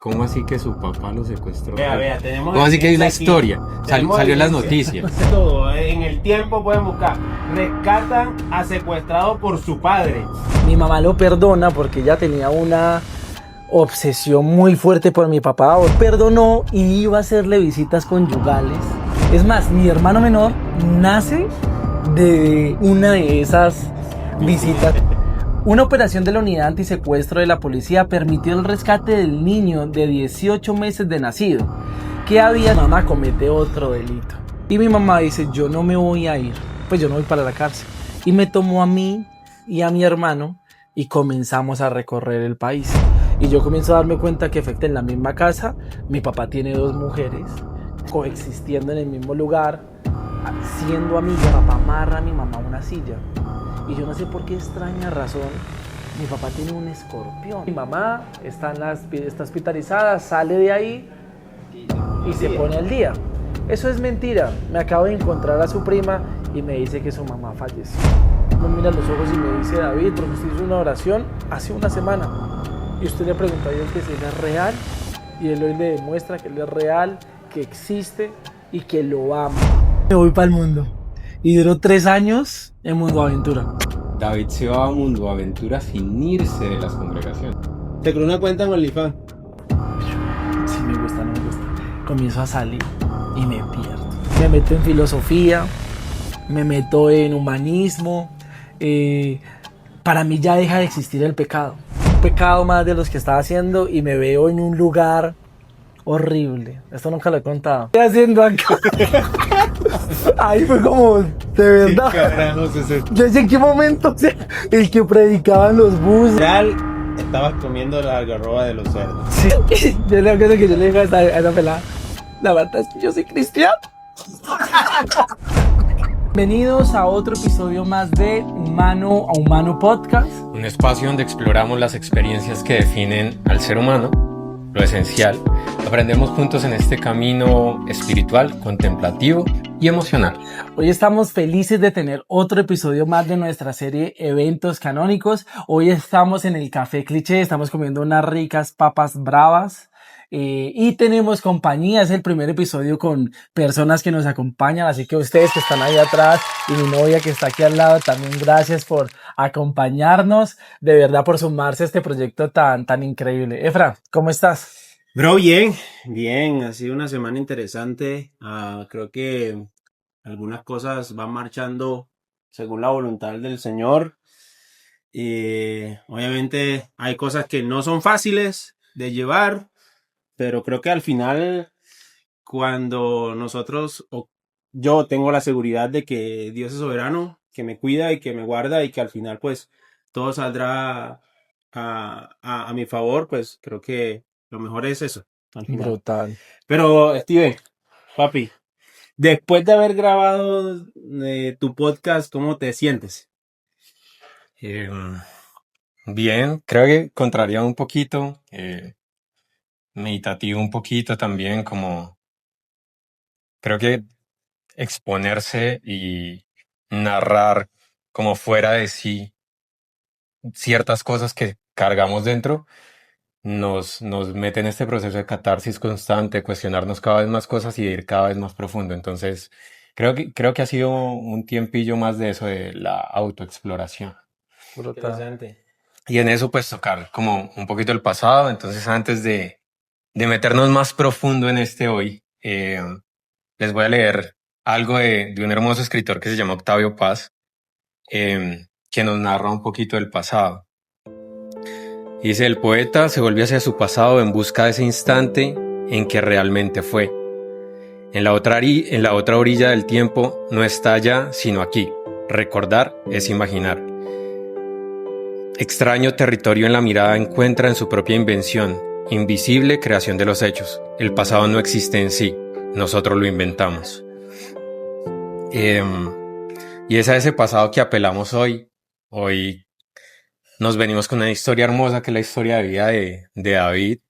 ¿Cómo así que su papá lo secuestró? Vea, tenemos. ¿Cómo así que hay una aquí. historia? Salió en las evidencia. noticias. Todo, en el tiempo pueden buscar. Rescatan a secuestrado por su padre. Mi mamá lo perdona porque ella tenía una obsesión muy fuerte por mi papá. Perdonó y iba a hacerle visitas conyugales. Es más, mi hermano menor nace de una de esas visitas. Una operación de la unidad antisecuestro de la policía permitió el rescate del niño de 18 meses de nacido que había. Mi mamá comete otro delito y mi mamá dice: yo no me voy a ir, pues yo no voy para la cárcel. Y me tomó a mí y a mi hermano y comenzamos a recorrer el país. Y yo comienzo a darme cuenta que en la misma casa mi papá tiene dos mujeres coexistiendo en el mismo lugar, siendo amigas. Mi papá amarra a mi mamá a una silla. Y yo no sé por qué extraña razón, mi papá tiene un escorpión. Mi mamá está hospitalizada, sale de ahí y se pone al día. Eso es mentira. Me acabo de encontrar a su prima y me dice que su mamá falleció. Me mira a los ojos y me dice: David, porque usted hizo una oración hace una semana. Y usted le preguntó a Dios que si él es real. Y él hoy le demuestra que él es real, que existe y que lo ama. Me voy para el mundo. Y duró 3 años en Mundo Aventura. David se va a Mundo Aventura sin irse de las congregaciones. Te creó una cuenta en OnlyFans. Si me gusta, no me gusta. Comienzo a salir y me pierdo. Me meto en filosofía, me meto en humanismo. Para mí ya deja de existir el pecado. Un pecado más de los que estaba haciendo y me veo en un lugar horrible. Esto nunca lo he contado. ¿Qué estoy haciendo acá? Ahí fue como, de verdad. Yo sé en qué momento, el que predicaban los buses. Real, estabas comiendo la algarroba de los cerdos. Sí. Yo le acuerdo que yo le dije a esa pelada: la verdad es que yo soy cristiano. Bienvenidos a otro episodio más de Humano a Humano Podcast. Un espacio donde exploramos las experiencias que definen al ser humano, lo esencial. Aprendemos juntos en este camino espiritual, contemplativo y emocional. Hoy estamos felices de tener otro episodio más de nuestra serie Eventos Canónicos. Hoy estamos en el Café Cliché, estamos comiendo unas ricas papas bravas. Y tenemos compañía, es el primer episodio con personas que nos acompañan, así que ustedes que están ahí atrás y mi novia que está aquí al lado, también gracias por acompañarnos, de verdad por sumarse a este proyecto tan increíble. Efra, ¿cómo estás? Bro, bien, ha sido una semana interesante. Creo que algunas cosas van marchando según la voluntad del Señor. Obviamente hay cosas que no son fáciles de llevar, pero creo que al final, cuando yo tengo la seguridad de que Dios es soberano, que me cuida y que me guarda y que al final pues todo saldrá a mi favor, pues creo que lo mejor es eso, al final. Brutal. Pero Steven, papi, después de haber grabado tu podcast, ¿cómo te sientes? Bien, creo que contrariado un poquito, meditativo un poquito también, como creo que exponerse y narrar como fuera de sí ciertas cosas que cargamos dentro nos mete en este proceso de catarsis constante, cuestionarnos cada vez más cosas y de ir cada vez más profundo. Entonces, creo que ha sido un tiempillo más de eso, de la autoexploración. Brutal. Interesante. Y en eso pues tocar como un poquito el pasado. Entonces, antes de meternos más profundo en este hoy, les voy a leer algo de un hermoso escritor que se llama Octavio Paz, que nos narra un poquito del pasado. Dice: el poeta se vuelve hacia su pasado en busca de ese instante en que realmente fue. En la otra orilla del tiempo no está allá, sino aquí. Recordar es imaginar. Extraño territorio en la mirada encuentra en su propia invención, invisible creación de los hechos. El pasado no existe en sí, nosotros lo inventamos. Y es a ese pasado que apelamos hoy. Hoy nos venimos con una historia hermosa que es la historia de vida de David,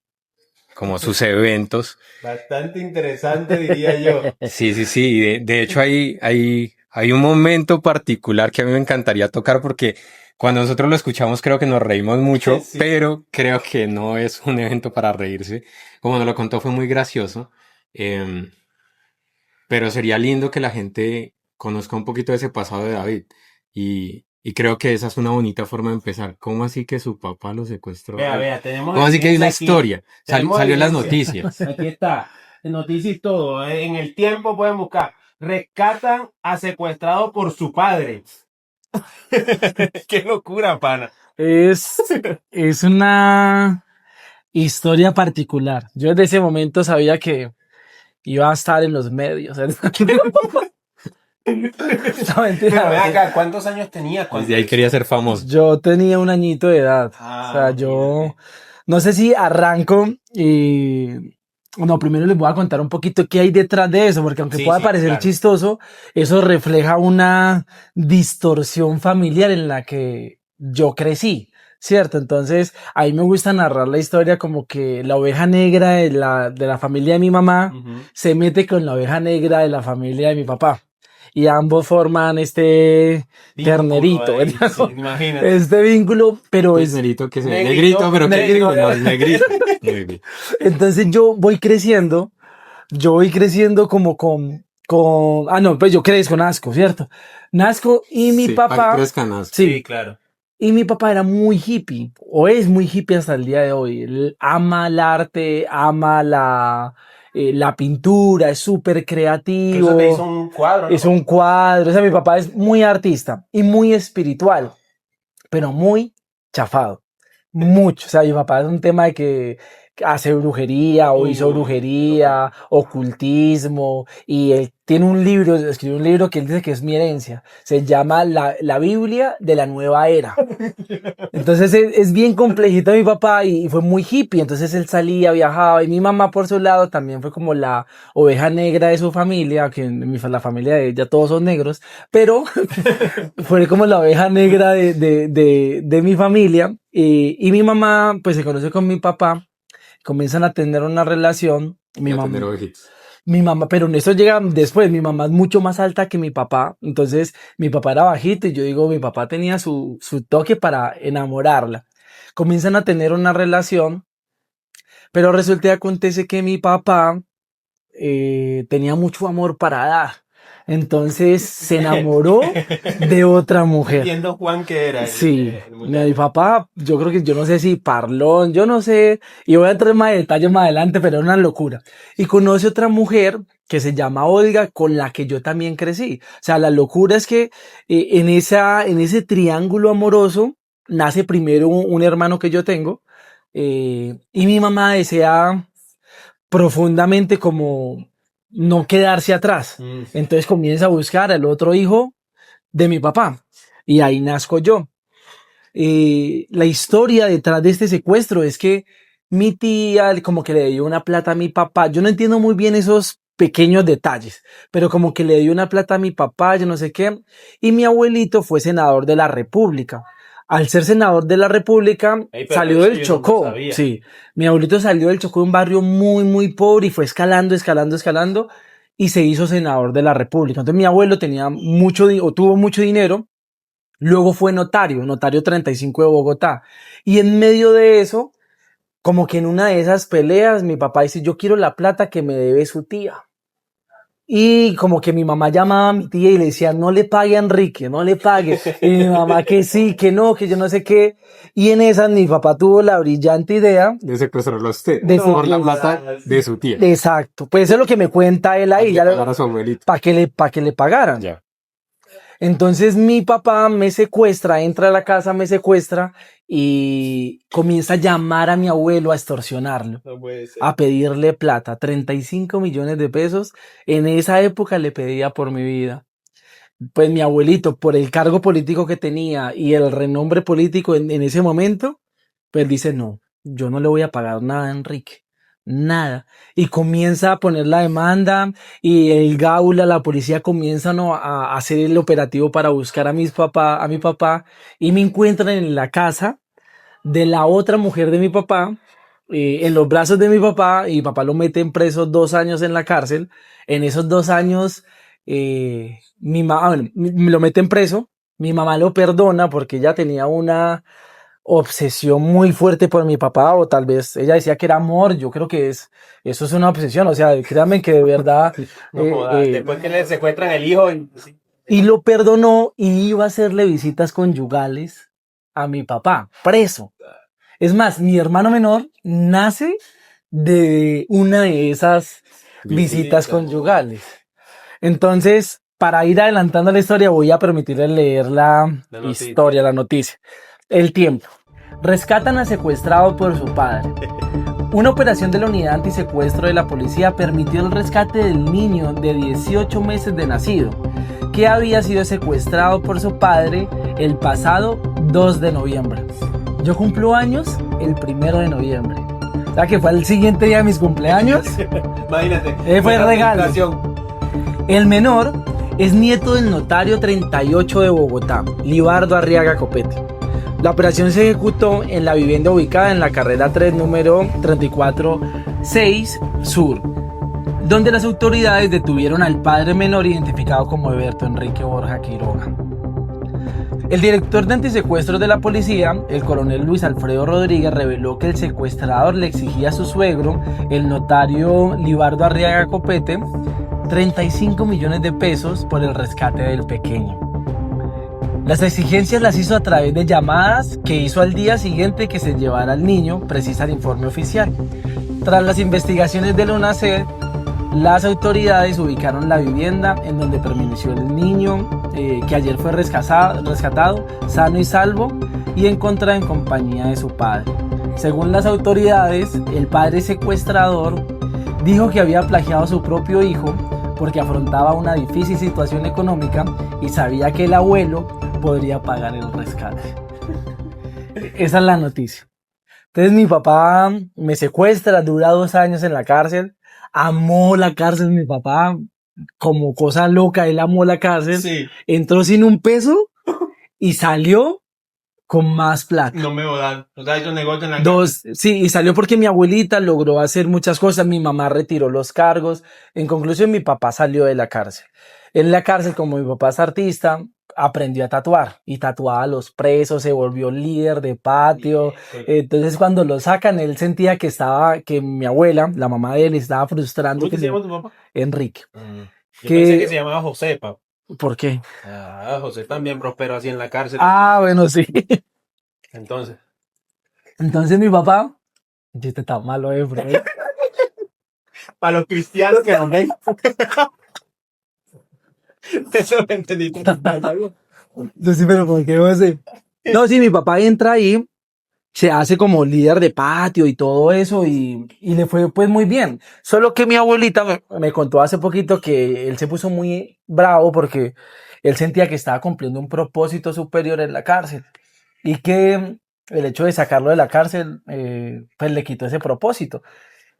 como sus eventos. Bastante interesante, diría yo. Sí. De hecho, hay un momento particular que a mí me encantaría tocar porque Cuando nosotros lo escuchamos creo que nos reímos mucho, Sí. pero creo que no es un evento para reírse. Como nos lo contó fue muy gracioso, em, pero sería lindo que la gente conozca un poquito de ese pasado de David. Y creo que esa es una bonita forma de empezar. ¿Cómo así que su papá lo secuestró? Vea, tenemos ¿Cómo así que hay una evidencia aquí. historia? Tenemos Salió en las evidencia. noticias. Aquí está, noticias y todo. En el tiempo pueden buscar. Rescatan a secuestrado por su padre. Qué locura, pana. Es una historia particular. Yo desde ese momento sabía que iba a estar en los medios. No, Pero mentira. ven acá, ¿cuántos años tenías cuando Desde ahí quería ser famoso. Yo tenía un añito de edad. O sea, yo no sé si arranco y... No, primero les voy a contar un poquito qué hay detrás de eso, porque aunque Sí, pueda sí, parecer claro. chistoso, eso refleja una distorsión familiar en la que yo crecí, ¿cierto? Entonces, a mí me gusta narrar la historia como que la oveja negra de la familia de mi mamá Ujú. se mete con la oveja negra de la familia de mi papá. Y ambos forman este Vínculo ternerito, ahí, ¿verdad? sí, imagínate. Este vínculo, pero Pues es... negrito que se ve Negrito, negrito, pero que negrito. no es negrito. Muy bien. Entonces yo voy creciendo como no, pues yo crezco, nazco, ¿cierto? Nazco y mi Sí, para papá, que crezcan así. sí, claro. y mi papá era muy hippie, o es muy hippie hasta el día de hoy. Él ama el arte, ama la pintura, es súper creativo. Eso te hizo un cuadro, ¿no? Es un cuadro, o sea, mi papá es muy artista y muy espiritual, pero muy chafado. Mucho. O sea, mi papá es un tema de que hace brujería o hizo brujería, ocultismo, y él tiene un libro, escribió un libro que él dice que es mi herencia. Se llama La Biblia de la Nueva Era. Entonces es bien complejito mi papá y fue muy hippie. Entonces él salía, viajaba, y mi mamá por su lado también fue como la oveja negra de su familia, que la familia de ella todos son negros, pero fue como la oveja negra de mi familia. Y mi mamá pues se conoce con mi papá, comienzan a tener una relación. Y a tener ovejitas. Mi mamá, pero eso llega después, mi mamá es mucho más alta que mi papá, entonces mi papá era bajito y yo digo, mi papá tenía su toque para enamorarla. Comienzan a tener una relación, pero resulta y acontece que mi papá tenía mucho amor para dar, entonces se enamoró de otra mujer. Entiendo, Juan, que era Sí, el muchacho. mi papá, yo creo que yo no sé si parlón, yo no sé, y voy a entrar más en detalles más adelante, pero era una locura. Y conoce otra mujer que se llama Olga, con la que yo también crecí. O sea, la locura es que en ese triángulo amoroso nace primero un hermano que yo tengo, y mi mamá desea profundamente como no quedarse atrás. Entonces comienza a buscar al otro hijo de mi papá, y ahí nazco yo. La historia detrás de este secuestro es que mi tía como que le dio una plata a mi papá. Yo no entiendo muy bien esos pequeños detalles, pero como que le dio una plata a mi papá, yo no sé qué. Y mi abuelito fue senador de la República. Al ser senador de la República, Ey, pero salió eso del yo no Chocó. sabía. Sí, mi abuelito salió del Chocó, un barrio muy, muy pobre, y fue escalando, escalando, escalando, y se hizo senador de la República. Entonces mi abuelo tenía o tuvo mucho dinero. Luego fue notario 35 de Bogotá. Y en medio de eso, como que en una de esas peleas, mi papá dice, yo quiero la plata que me debe su tía. Y como que mi mamá llamaba a mi tía y le decía, no le pague a Enrique, no le pague. Y mi mamá que sí, que no, que yo no sé qué. Y en esas mi papá tuvo la brillante idea De secuestrarlo a usted. de Por la secuestrar. plata de su tía. Exacto. Pues eso es lo que me cuenta él ahí. Para pagar a su abuelito. Para que le pagaran. Ya. Entonces mi papá me secuestra, entra a la casa, me secuestra y comienza a llamar a mi abuelo a extorsionarlo, No puede ser. a pedirle plata, 35 millones de pesos. En esa época le pedía por mi vida. Pues mi abuelito, por el cargo político que tenía y el renombre político en ese momento, pues dice, no, yo no le voy a pagar nada a Enrique. Nada. Y comienza a poner la demanda, y el Gaula, la policía comienzan a hacer el operativo para buscar a mi papá, y me encuentran en la casa de la otra mujer de mi papá, en los brazos de mi papá, y mi papá lo mete preso 2 años en la cárcel. En esos 2 años, bueno, me lo meten preso, Mi mamá lo perdona porque ella tenía una obsesión muy fuerte por mi papá, o tal vez ella decía que era amor. Yo creo que eso es una obsesión. O sea, créanme que de verdad. No jodas, después que le secuestran el hijo. Y lo perdonó y iba a hacerle visitas conyugales a mi papá, preso. Es más, mi hermano menor nace de una de esas visitas conyugales. Entonces, para ir adelantando la historia, voy a permitirle leer la historia, la noticia. El tiempo. Rescatan a secuestrado por su padre. Una operación de la unidad antisecuestro de la policía permitió el rescate del niño de 18 meses de nacido, que había sido secuestrado por su padre el pasado 2 de noviembre. Yo cumplo años el 1 de noviembre. O sea que fue el siguiente día de mis cumpleaños. Imagínate. Fue el regalo. El menor es nieto del notario 38 de Bogotá, Libardo Arriaga Copete. La operación se ejecutó en la vivienda ubicada en la carrera 3, número 346 Sur, donde las autoridades detuvieron al padre menor identificado como Eberto Enrique Borja Quiroga. El director de antisecuestros de la policía, el coronel Luis Alfredo Rodríguez, reveló que el secuestrador le exigía a su suegro, el notario Libardo Arriaga Copete, 35 millones de pesos por el rescate del pequeño. Las exigencias las hizo a través de llamadas que hizo al día siguiente que se llevara al niño, precisa el informe oficial. Tras las investigaciones de la UNACED, las autoridades ubicaron la vivienda en donde permaneció el niño, que ayer fue rescatado, sano y salvo, y encontrado en compañía de su padre. Según las autoridades, el padre secuestrador dijo que había plagiado a su propio hijo porque afrontaba una difícil situación económica y sabía que el abuelo podría pagar el rescate. Esa es la noticia. Entonces mi papá me secuestra, dura 2 años en la cárcel. Amó la cárcel mi papá, como cosa loca, él amó la cárcel. Sí. Entró sin un peso y salió con más plata. No me jodan. O sea, hizo negocio en la cárcel. Sí, y salió porque mi abuelita logró hacer muchas cosas, mi mamá retiró los cargos. En conclusión, mi papá salió de la cárcel. En la cárcel, como mi papá es artista, aprendió a tatuar y tatuaba a los presos, se volvió líder de patio. Entonces, cuando lo sacan, él sentía que mi abuela, la mamá de él, estaba frustrando. ¿Cómo se llama tu papá? Enrique. Yo pensé que se llamaba José, papá. ¿Por qué? José también prosperó así en la cárcel. Bueno, sí. Entonces mi papá, chiste tan malo, bro. Para los cristianos que nos ven. Eso lo entendí. No, sí, pero ¿por qué no sé? No, sí, mi papá entra ahí, se hace como líder de patio y todo eso, y le fue pues muy bien. Solo que mi abuelita me contó hace poquito que él se puso muy bravo porque él sentía que estaba cumpliendo un propósito superior en la cárcel y que el hecho de sacarlo de la cárcel pues le quitó ese propósito,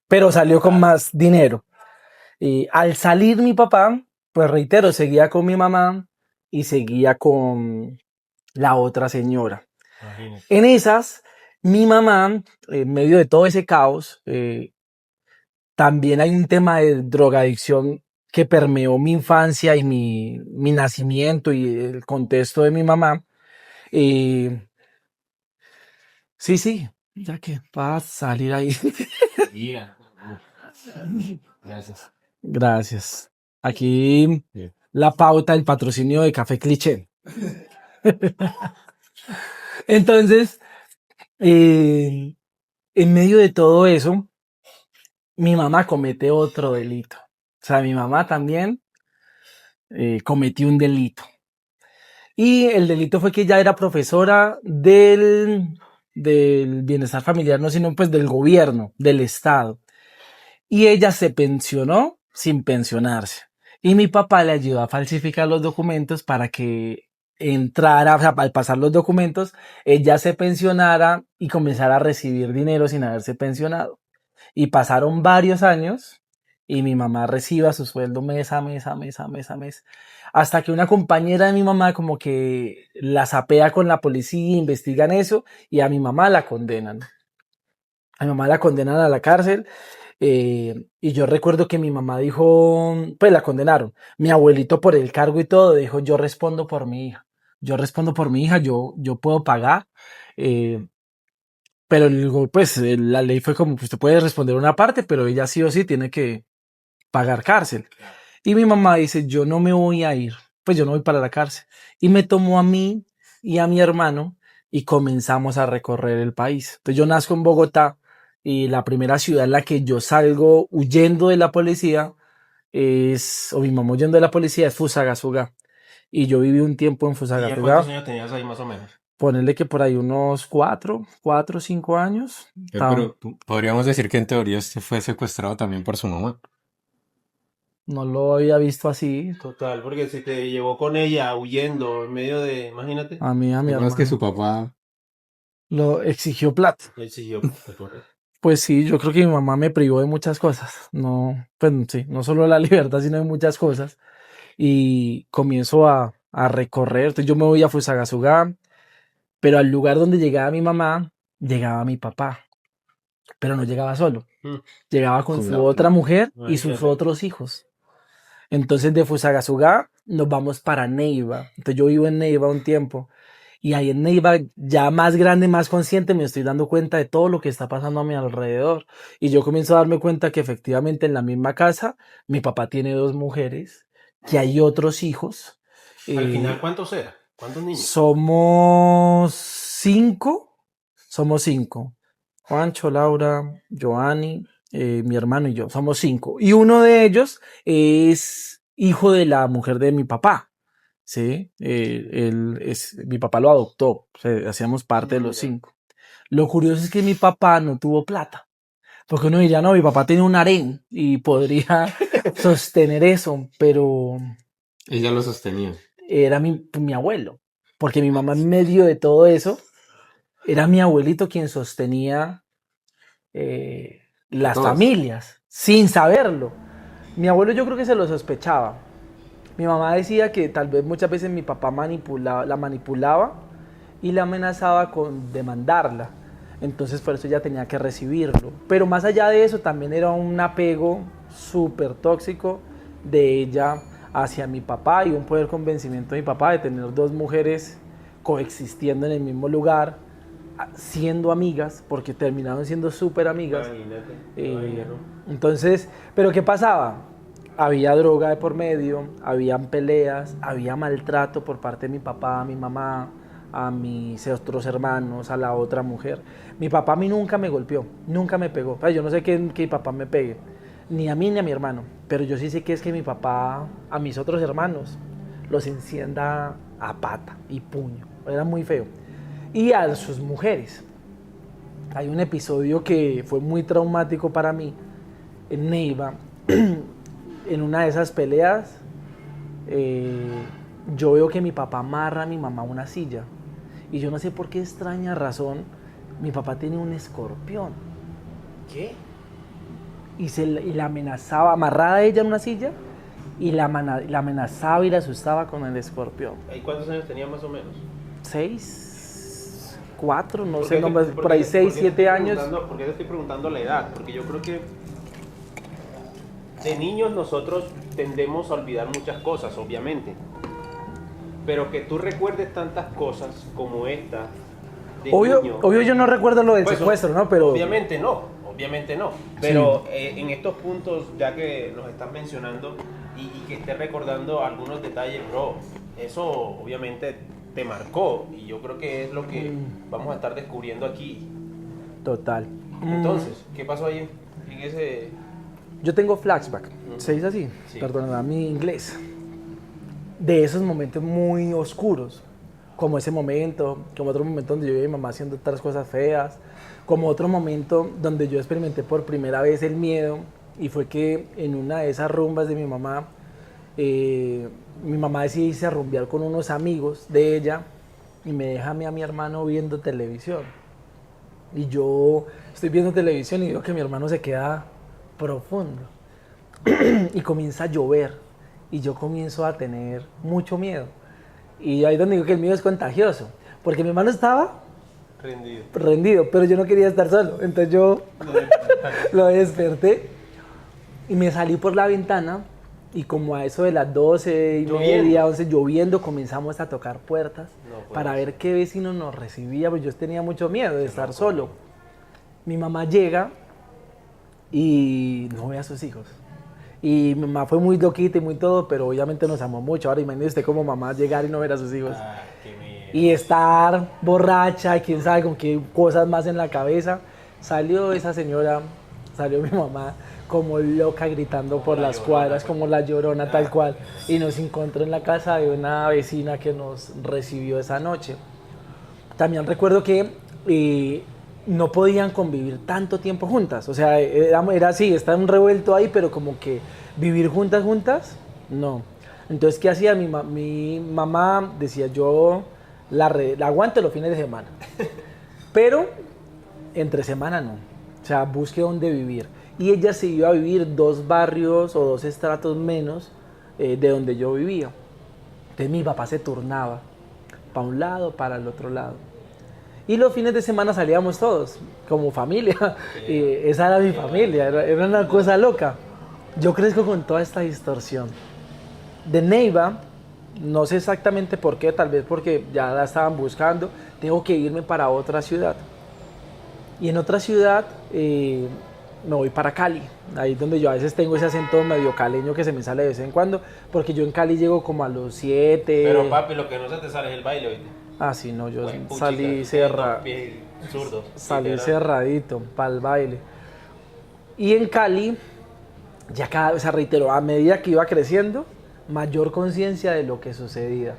pero salió con más dinero. Y al salir mi papá, pues reitero, seguía con mi mamá y seguía con la otra señora. Imagínate. En esas, mi mamá, en medio de todo ese caos, también hay un tema de drogadicción que permeó mi infancia y mi nacimiento y el contexto de mi mamá. Sí, ya que va a salir ahí. Gracias. Gracias. Aquí la pauta, el patrocinio de Café Cliché. Entonces, en medio de todo eso, mi mamá comete otro delito. O sea, mi mamá también cometió un delito. Y el delito fue que ella era profesora del bienestar familiar, no, sino pues del gobierno, del Estado. Y ella se pensionó sin pensionarse. Y mi papá le ayudó a falsificar los documentos para que entrara, o sea, al pasar los documentos, ella se pensionara y comenzara a recibir dinero sin haberse pensionado. Y pasaron varios años y mi mamá reciba su sueldo mes a mes, hasta que una compañera de mi mamá como que la sapea con la policía, investigan eso y a mi mamá la condenan. A mi mamá la condenan a la cárcel. Y yo recuerdo que mi mamá dijo, pues la condenaron. Mi abuelito por el cargo y todo dijo, yo respondo por mi hija. yo respondo por mi hija, yo puedo pagar. eh, pero pues la ley fue como que usted puede responder una parte, pero ella sí o sí tiene que pagar cárcel. Y mi mamá dice, yo no me voy a ir, pues yo no voy para la cárcel. Y me tomó a mí y a mi hermano y comenzamos a recorrer el país. Entonces yo nazco en Bogotá y la primera ciudad en la que yo salgo huyendo de la policía o mi mamá huyendo de la policía es Fusagasugá. Y yo viví un tiempo en ¿Y ya cuántos Fusagasugá. años tenías ahí más o menos? Ponerle que por ahí unos 4 o 5 años. Pero podríamos decir que en teoría este fue secuestrado también por su mamá. No lo había visto así. Total, porque si te llevó con ella huyendo en medio de, imagínate, A mí, a mi Además que hermano. su papá... Lo exigió plata. le exigió. Pues sí, yo creo que mi mamá me privó de muchas cosas. No, pues sí, no solo de la libertad, sino de muchas cosas. Y comienzo a recorrer. Entonces yo me voy a Fusagasugá, pero al lugar donde llegaba mi mamá, llegaba mi papá. Pero no llegaba solo. Llegaba con su otra mujer y sus otros hijos. Entonces de Fusagasugá nos vamos para Neiva. Entonces yo vivo en Neiva un tiempo. Y ahí en Neiva, ya más grande, más consciente, me estoy dando cuenta de todo lo que está pasando a mi alrededor. Y yo comienzo a darme cuenta que efectivamente en la misma casa, mi papá tiene 2 mujeres, que hay otros hijos. Al final, ¿cuántos eran? ¿Cuántos niños? Somos 5. Somos 5. Juancho, Laura, Joanny, mi hermano y yo. Somos 5. Y uno de ellos es hijo de la mujer de mi papá. Sí, mi papá lo adoptó, o sea, hacíamos parte de los 5. Lo curioso es que mi papá no tuvo plata, porque uno diría, no, mi papá tiene un harén y podría sostener eso, pero Ella lo sostenía. era mi abuelo, porque mi mamá en medio de todo eso, era mi abuelito quien sostenía las todos. familias, sin saberlo. Mi abuelo yo creo que se lo sospechaba. Mi mamá decía que tal vez muchas veces mi papá la manipulaba y la amenazaba con demandarla. Entonces por eso ella tenía que recibirlo. Pero más allá de eso también era un apego súper tóxico de ella hacia mi papá y un poder convencimiento de mi papá de tener 2 mujeres coexistiendo en el mismo lugar, siendo amigas, porque terminaron siendo súper amigas. Entonces, ¿pero qué pasaba? Había droga de por medio, habían peleas, había maltrato por parte de mi papá, a mi mamá, a mis otros hermanos, a la otra mujer. Mi papá a mí nunca me golpeó, nunca me pegó. Ay, yo no sé que mi papá me pegue, ni a mí ni a mi hermano, pero yo sí sé que es que mi papá a mis otros hermanos los encienda a pata y puño. Era muy feo. Y a sus mujeres. Hay un episodio que fue muy traumático para mí en Neiva. En una de esas peleas, yo veo que mi papá amarra a mi mamá a una silla. Y yo no sé por qué extraña razón, mi papá tiene un escorpión. ¿Qué? Y la amenazaba, amarrada a ella en una silla, y la amenazaba y la asustaba con el escorpión. ¿Y cuántos años tenía más o menos? 6, 4, no sé, por ahí 6, 7 años. ¿Por qué te estoy preguntando la edad? Porque yo creo que de niños nosotros tendemos a olvidar muchas cosas, obviamente. Pero que tú recuerdes tantas cosas como esta de niño. Obvio yo no recuerdo lo del Pues, secuestro, ¿no? Pero obviamente no. Pero en estos puntos, ya que los estás mencionando y que estés recordando algunos detalles, bro, eso obviamente te marcó. Y yo creo que es lo que vamos a estar descubriendo aquí. Total. Entonces, ¿qué pasó ahí en ese...? Yo tengo flashback, ¿se dice así? Sí. Perdóname mi inglés. De esos momentos muy oscuros, como ese momento, como otro momento donde yo vi a mi mamá haciendo otras cosas feas, como otro momento donde yo experimenté por primera vez el miedo, y fue que en una de esas rumbas de mi mamá decide irse a rumbear con unos amigos de ella, y me deja a mí a mi hermano viendo televisión. Y yo estoy viendo televisión y veo que mi hermano se queda profundo y comienza a llover y yo comienzo a tener mucho miedo, y ahí es donde digo que el miedo es contagioso, porque mi hermano estaba rendido, pero yo no quería estar solo, entonces yo lo desperté y me salí por la ventana Y como a eso de las 12 y Lloviendo. media, 11, lloviendo, comenzamos a tocar puertas No puede para ser. ver qué vecino nos recibía, pues yo tenía mucho miedo de estar solo. Mi mamá llega y no ve a sus hijos. Y mi mamá fue muy loquita y muy todo, pero obviamente nos amó mucho. Ahora imagínese usted como mamá llegar y no ver a sus hijos. Ah, qué miedo. Y estar borracha, y quién sabe con qué cosas más en la cabeza. Salió esa señora, salió mi mamá como loca gritando por la las Llorona, cuadras, pues. como la Llorona Ah, tal cual. Y nos encontró en la casa de una vecina que nos recibió esa noche. También recuerdo que no podían convivir tanto tiempo juntas. O sea, era así, estaba un revuelto ahí, pero como que vivir juntas, no. Entonces, ¿qué hacía? Mi mamá decía, yo la aguanto los fines de semana. Pero entre semana no. O sea, busque dónde vivir. Y ella se iba a vivir 2 barrios o 2 estratos menos de donde yo vivía. Entonces mi papá se turnaba para un lado, para el otro lado. Y los fines de semana salíamos todos, como familia. Y esa era mi familia, era una cosa loca. Yo crezco con toda esta distorsión. De Neiva, no sé exactamente por qué, tal vez porque ya la estaban buscando, tengo que irme para otra ciudad. Y en otra ciudad me voy para Cali, ahí donde yo a veces tengo ese acento medio caleño que se me sale de vez en cuando, porque yo en Cali llego como a los 7. Pero papi, lo que no se te sale es el baile, ¿oíste? Ah, sí, no, yo Buen puchica, salí tiene dos pies zurdos, salí literal. cerradito para el baile. Y en Cali, ya cada vez, se reiteró, a medida que iba creciendo, mayor conciencia de lo que sucedía.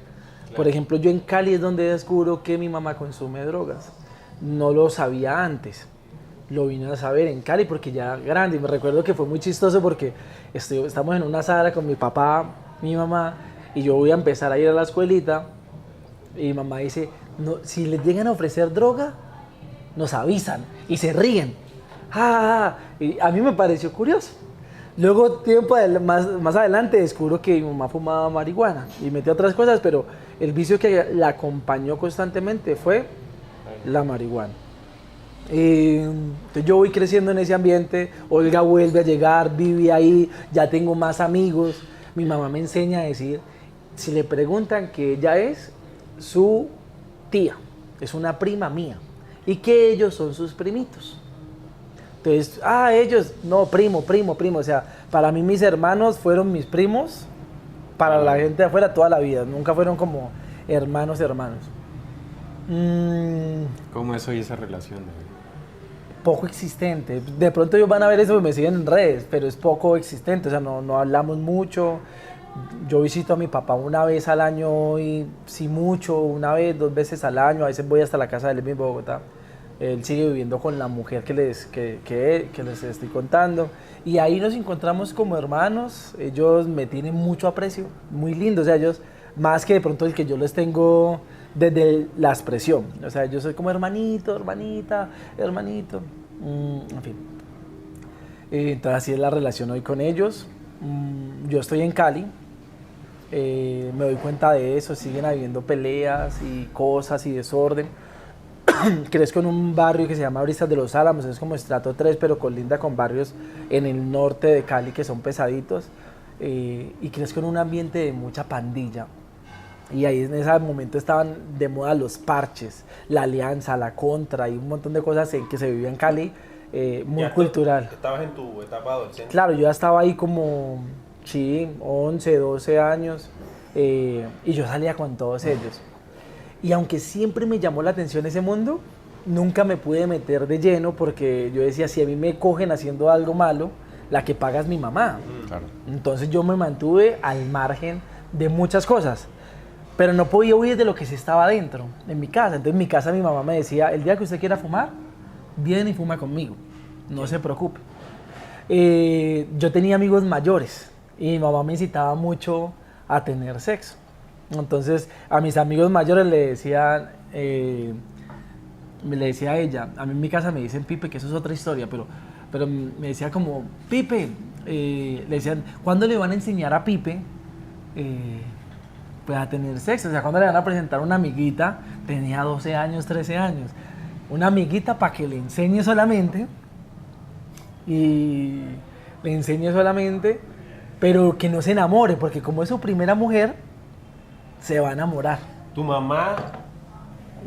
Por ejemplo, yo en Cali es donde descubro que mi mamá consume drogas. No lo sabía antes. Lo vine a saber en Cali porque ya grande. Y me recuerdo que fue muy chistoso porque estamos en una sala con mi papá, mi mamá, y yo voy a empezar a ir a la escuelita. Y mi mamá dice, no, si les llegan a ofrecer droga, nos avisan y se ríen. Ah, y a mí me pareció curioso. Luego, más adelante, descubro que mi mamá fumaba marihuana y metió otras cosas, pero el vicio que la acompañó constantemente fue la marihuana. Entonces yo voy creciendo en ese ambiente, Olga vuelve a llegar, vive ahí, ya tengo más amigos. Mi mamá me enseña a decir, si le preguntan que ella es su tía, es una prima mía, y que ellos son sus primitos. Entonces, ellos, no, primo, o sea, para mí mis hermanos fueron mis primos, para la gente de afuera toda la vida, nunca fueron como hermanos. ¿Cómo es hoy esa relación? Poco existente. De pronto ellos van a ver eso y me siguen en redes, pero es poco existente, o sea, no hablamos mucho. Yo visito a mi papá una vez al año y sí mucho, una vez, 2 veces al año, a veces voy hasta la casa de él en Bogotá. Él sigue viviendo con la mujer que les estoy contando. Y ahí nos encontramos como hermanos. Ellos me tienen mucho aprecio, muy lindo. O sea, ellos, más que de pronto el que yo les tengo desde la expresión. O sea, yo soy como hermanito, hermanita, hermanito. En fin. Entonces así es la relación hoy con ellos. Yo estoy en Cali. Me doy cuenta de eso. Siguen habiendo peleas y cosas y desorden. Crezco en un barrio que se llama Brisas de los Álamos, es como estrato 3, pero colinda con barrios en el norte de Cali que son pesaditos. Y crezco en un ambiente de mucha pandilla. Y ahí en ese momento estaban de moda los parches, la alianza, la contra y un montón de cosas en que se vivía en Cali, muy Ya cultural. Estabas en tu etapa adolescente. Claro, yo ya estaba ahí como, sí, 11, 12 años, y yo salía con todos ellos. Y aunque siempre me llamó la atención ese mundo, nunca me pude meter de lleno porque yo decía, si a mí me cogen haciendo algo malo, la que paga es mi mamá. Claro. Entonces yo me mantuve al margen de muchas cosas, pero no podía huir de lo que sí estaba adentro, en mi casa. Entonces en mi casa mi mamá me decía, el día que usted quiera fumar, viene y fuma conmigo, no se preocupe. Yo tenía amigos mayores y mi mamá me incitaba mucho a tener sexo. Entonces a mis amigos mayores le decía a ella, a mí en mi casa me dicen Pipe, que eso es otra historia, pero me decía como, Pipe, le decían, ¿cuándo le van a enseñar a Pipe pues a tener sexo? O sea, ¿cuándo le van a presentar una amiguita? Tenía 12 años, 13 años. Una amiguita para que le enseñe solamente y le enseñe solamente pero que no se enamore, porque como es su primera mujer, se va a enamorar, Tu mamá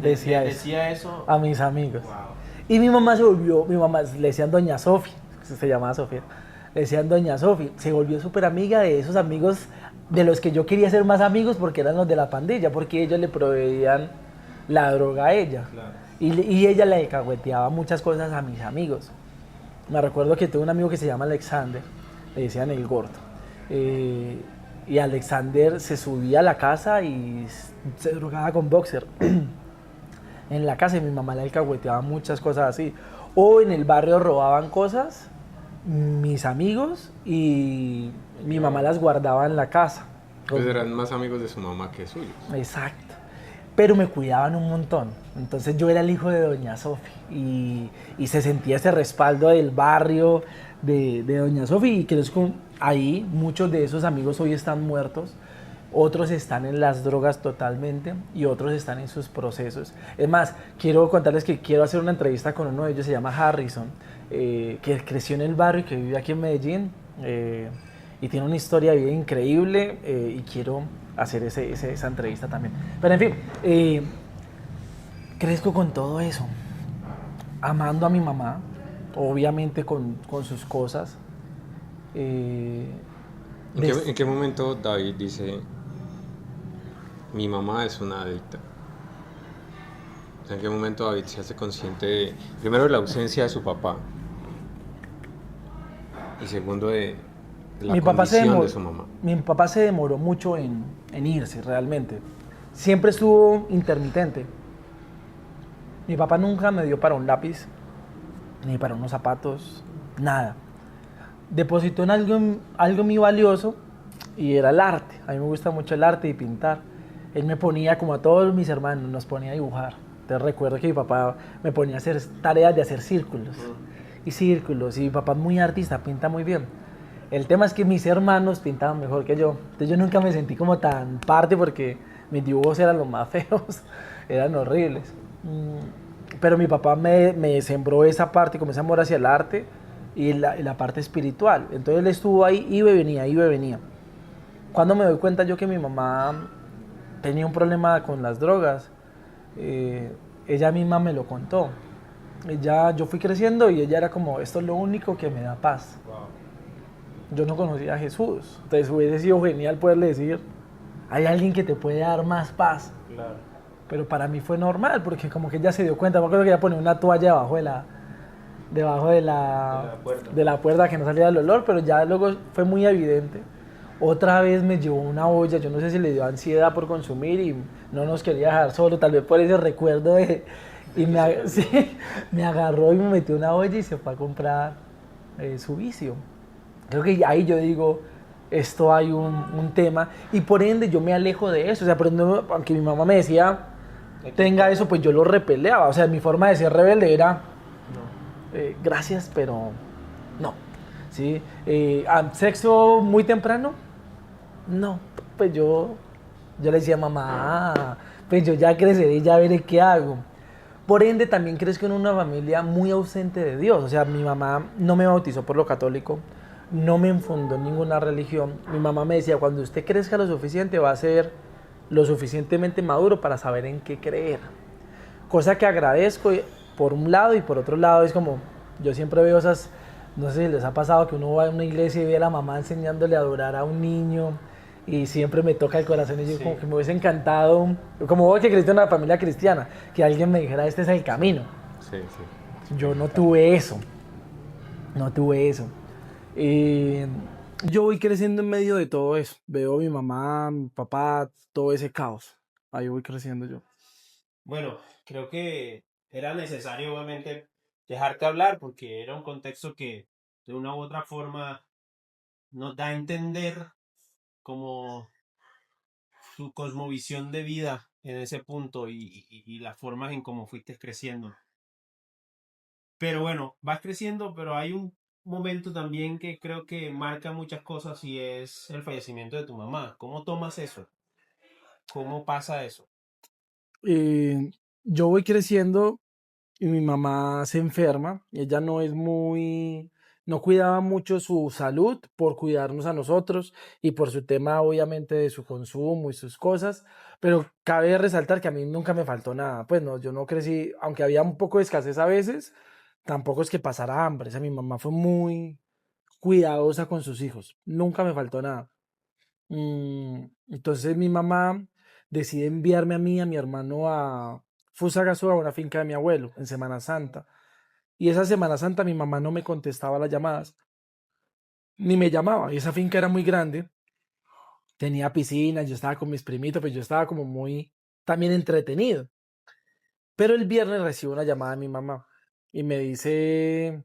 decía eso decía eso. a mis amigos. Wow. Y mi mamá le decían Doña Sofía, se llamaba Sofía, le decían Doña Sofía, se volvió súper amiga de esos amigos de los que yo quería ser más amigos porque eran los de la pandilla, porque ellos le proveían la droga a ella. Claro. Y ella le cahueteaba muchas cosas a mis amigos. Me recuerdo que tuve un amigo que se llama Alexander, le decían el gordo. Eh, y Alexander se subía a la casa y se drogaba con boxer. En la casa y mi mamá le alcahueteaba muchas cosas así. O en el barrio robaban cosas, mis amigos, y mi mamá las guardaba en la casa. Pues eran más amigos de su mamá que suyos. Exacto. Pero me cuidaban un montón. Entonces yo era el hijo de Doña Sofi y se sentía ese respaldo del barrio de Doña Sofi y creo que ahí muchos de esos amigos hoy están muertos, otros están en las drogas totalmente y otros están en sus procesos. Es más, quiero contarles que quiero hacer una entrevista con uno de ellos, se llama Harrison, que creció en el barrio y que vive aquí en Medellín. Y tiene una historia de vida increíble y quiero hacer esa entrevista también. Pero en fin, crezco con todo eso, amando a mi mamá, obviamente con sus cosas. Eh, ¿En qué momento David dice, mi mamá es una adicta? O sea, ¿en qué momento David se hace consciente de, primero, de la ausencia de su papá y segundo, de la mi, papá se condición de demoró, su mamá? mi papá se demoró mucho en irse realmente. Siempre estuvo intermitente. Mi papá nunca me dio para un lápiz, ni para unos zapatos, nada. Depositó en algo muy valioso y era el arte. A mí me gusta mucho el arte y pintar. Él me ponía, como a todos mis hermanos, nos ponía a dibujar. Entonces recuerdo que mi papá me ponía a hacer tareas de hacer círculos y círculos. Y mi papá es muy artista, pinta muy bien. El tema es que mis hermanos pintaban mejor que yo. Entonces yo nunca me sentí como tan parte porque mis dibujos eran los más feos, eran horribles. Pero mi papá me sembró esa parte, como ese amor hacia el arte y la parte espiritual. Entonces él estuvo ahí, iba y venía, iba y venía. Cuando me doy cuenta yo que mi mamá tenía un problema con las drogas, ella misma me lo contó. Yo fui creciendo y ella era como, esto es lo único que me da paz. Yo no conocía a Jesús. Entonces hubiese sido genial poderle decir, hay alguien que te puede dar más paz. Claro. Pero para mí fue normal, porque como que ella se dio cuenta, me acuerdo que ella ponía una toalla debajo de la puerta que no salía el olor, pero ya luego fue muy evidente. Otra vez me llevó una olla, yo no sé si le dio ansiedad por consumir y no nos quería dejar solo, tal vez por ese recuerdo sí, me agarró y me metió una olla y se fue a comprar su vicio. Creo que ahí yo digo, esto hay un tema y por ende yo me alejo de eso. O sea, aunque mi mamá me decía, tenga eso, pues yo lo repeleaba. O sea, mi forma de ser rebelde era, gracias, pero no. ¿Sí? ¿Sexo muy temprano? No. Pues yo le decía, mamá, pues yo ya creceré y ya veré qué hago. Por ende, también crezco en una familia muy ausente de Dios. O sea, mi mamá no me bautizó por lo católico, no me enfundó en ninguna religión. Mi mamá me decía, cuando usted crezca lo suficiente, va a ser lo suficientemente maduro para saber en qué creer. Cosa que agradezco por un lado y por otro lado es como, yo siempre veo esas, no sé si les ha pasado que uno va a una iglesia y ve a la mamá enseñándole a adorar a un niño y siempre me toca el corazón y yo como que me hubiese encantado, como vos que creciste en una familia cristiana, que alguien me dijera, este es el camino. Sí, sí. Yo no tuve eso, no tuve eso. Eh, yo voy creciendo en medio de todo eso. Veo a mi mamá, mi papá, todo ese caos. Ahí voy creciendo yo. Bueno, creo que era necesario obviamente dejarte hablar porque era un contexto que de una u otra forma nos da a entender como tu cosmovisión de vida en ese punto y las formas en cómo fuiste creciendo. Pero bueno, vas creciendo, pero hay un momento también que creo que marca muchas cosas y es el fallecimiento de tu mamá. ¿Cómo tomas eso? ¿Cómo pasa eso? Eh, yo voy creciendo y mi mamá se enferma. Ella no es no cuidaba mucho su salud por cuidarnos a nosotros y por su tema obviamente de su consumo y sus cosas, pero cabe resaltar que a mí nunca me faltó nada, pues no, yo no crecí, aunque había un poco de escasez a veces, tampoco es que pasara hambre, o sea, mi mamá fue muy cuidadosa con sus hijos, nunca me faltó nada. Entonces mi mamá decide enviarme a mí y a mi hermano a Fusagasugá, a una finca de mi abuelo, en Semana Santa. Y esa Semana Santa mi mamá no me contestaba las llamadas, ni me llamaba. Y esa finca era muy grande, tenía piscina, yo estaba con mis primitos, pues yo estaba como muy también entretenido. Pero el viernes recibo una llamada de mi mamá y me dice,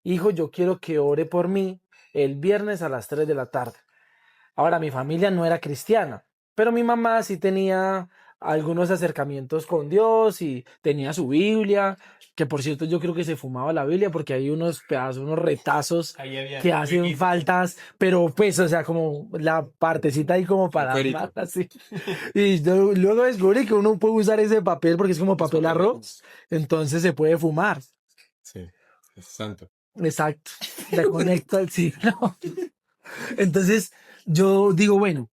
hijo, yo quiero que ore por mí el viernes a las 3 de la tarde. Ahora, mi familia no era cristiana, pero mi mamá sí tenía algunos acercamientos con Dios y tenía su Biblia, que por cierto yo creo que se fumaba la Biblia porque hay unos pedazos, unos retazos Ahí había que hacen huequitos. faltas, pero pues, o sea, como la partecita ahí como para cuerito. armar así. Y luego descubrí que uno puede usar ese papel porque es como papel arroz, entonces se puede fumar. Sí, es santo. Exacto, le conecto al signo. Entonces yo digo, bueno,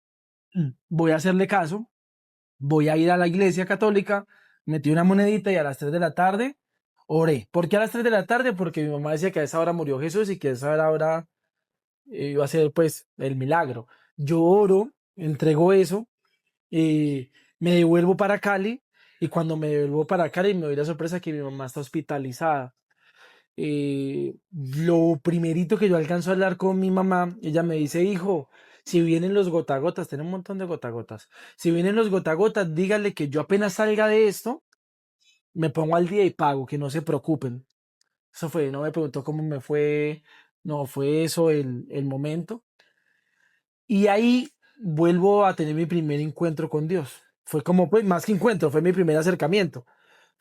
voy a hacerle caso, voy a ir a la iglesia católica, metí una monedita y a las 3 de la tarde oré. ¿Por qué a las 3 de la tarde? Porque mi mamá decía que a esa hora murió Jesús y que a esa hora iba a ser pues el milagro. Yo oro, entrego eso, me devuelvo para Cali y cuando me devuelvo para Cali me doy la sorpresa que mi mamá está hospitalizada. Lo primerito que yo alcanzo a hablar con mi mamá, ella me dice, hijo, si vienen los gotagotas, tiene un montón de gotagotas, si vienen los gotagotas, dígale que yo apenas salga de esto, me pongo al día y pago, que no se preocupen. Eso fue, no me preguntó cómo me fue, no, fue eso el momento. Y ahí vuelvo a tener mi primer encuentro con Dios. Fue como, pues, más que encuentro, fue mi primer acercamiento.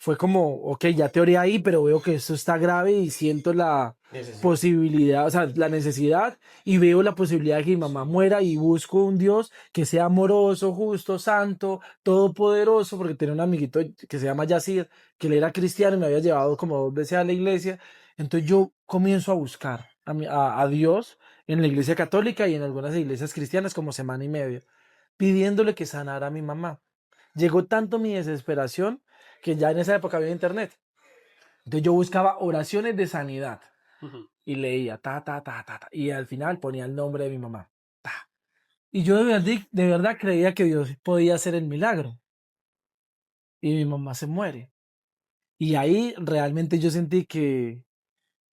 Fue como, ok, ya te oré ahí, pero veo que esto está grave y siento la posibilidad, o sea, la necesidad y veo la posibilidad de que mi mamá muera y busco un Dios que sea amoroso, justo, santo, todopoderoso, porque tenía un amiguito que se llama Yacir, que él era cristiano y me había llevado como 2 veces a la iglesia. Entonces yo comienzo a buscar a Dios en la iglesia católica y en algunas iglesias cristianas como Semana y Media, pidiéndole que sanara a mi mamá. Llegó tanto mi desesperación que ya en esa época había internet. Entonces yo buscaba oraciones de sanidad y leía ta, ta, ta, ta, ta, y al final ponía el nombre de mi mamá. Ta. Y yo de verdad creía que Dios podía hacer el milagro. Y mi mamá se muere. Y ahí realmente yo sentí que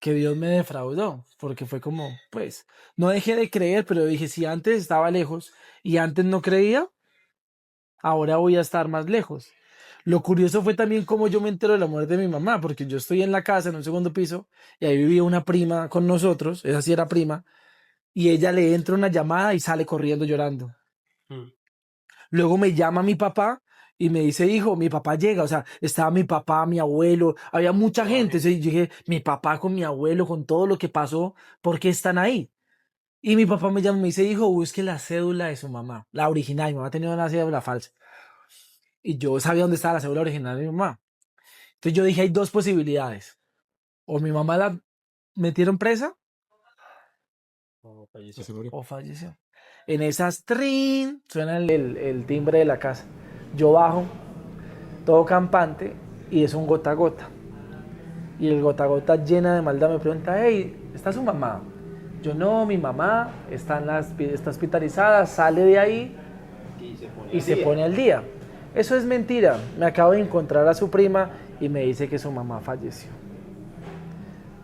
Dios me defraudó, porque fue como, pues, no dejé de creer, pero dije, si antes estaba lejos y antes no creía, ahora voy a estar más lejos. Lo curioso fue también cómo yo me entero de la muerte de mi mamá, porque yo estoy en la casa, en un segundo piso, y ahí vivía una prima con nosotros, esa sí era prima, y ella le entra una llamada y sale corriendo llorando. Mm. Luego me llama mi papá y me dice, hijo, mi papá llega, o sea, estaba mi papá, mi abuelo, había mucha gente. Entonces yo dije, mi papá con mi abuelo, con todo lo que pasó, ¿por qué están ahí? Y mi papá me llama y me dice, hijo, busque la cédula de su mamá, la original, mi mamá tenía una cédula falsa. Y yo sabía dónde estaba la cédula original de mi mamá. Entonces yo dije, hay dos posibilidades. O mi mamá la metieron presa ¿Se murió? o falleció. En esas, trin, suena el timbre de la casa. Yo bajo, todo campante, y es un gota a gota. Y el gota a gota llena de maldad me pregunta, hey, ¿está su mamá? Yo no, mi mamá está hospitalizada, sale de ahí y se pone al día. Eso es mentira. Me acabo de encontrar a su prima y me dice que su mamá falleció.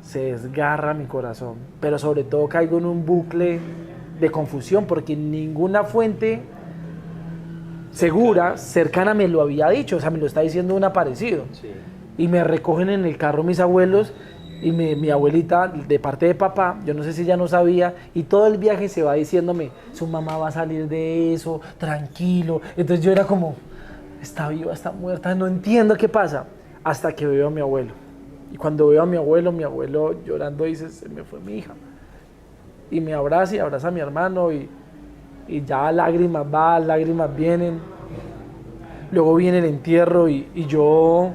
Se desgarra mi corazón, pero sobre todo caigo en un bucle de confusión porque ninguna fuente segura, cercana me lo había dicho, o sea, me lo está diciendo un aparecido. Sí. Y me recogen en el carro mis abuelos y mi abuelita de parte de papá, yo no sé si ella no sabía, y todo el viaje se va diciéndome, su mamá va a salir de eso, tranquilo. Entonces yo era como, está viva, está muerta, no entiendo qué pasa, hasta que veo a mi abuelo. Y cuando veo a mi abuelo llorando dice, se me fue mi hija. Y me abraza y abraza a mi hermano y ya lágrimas van, lágrimas vienen. Luego viene el entierro y yo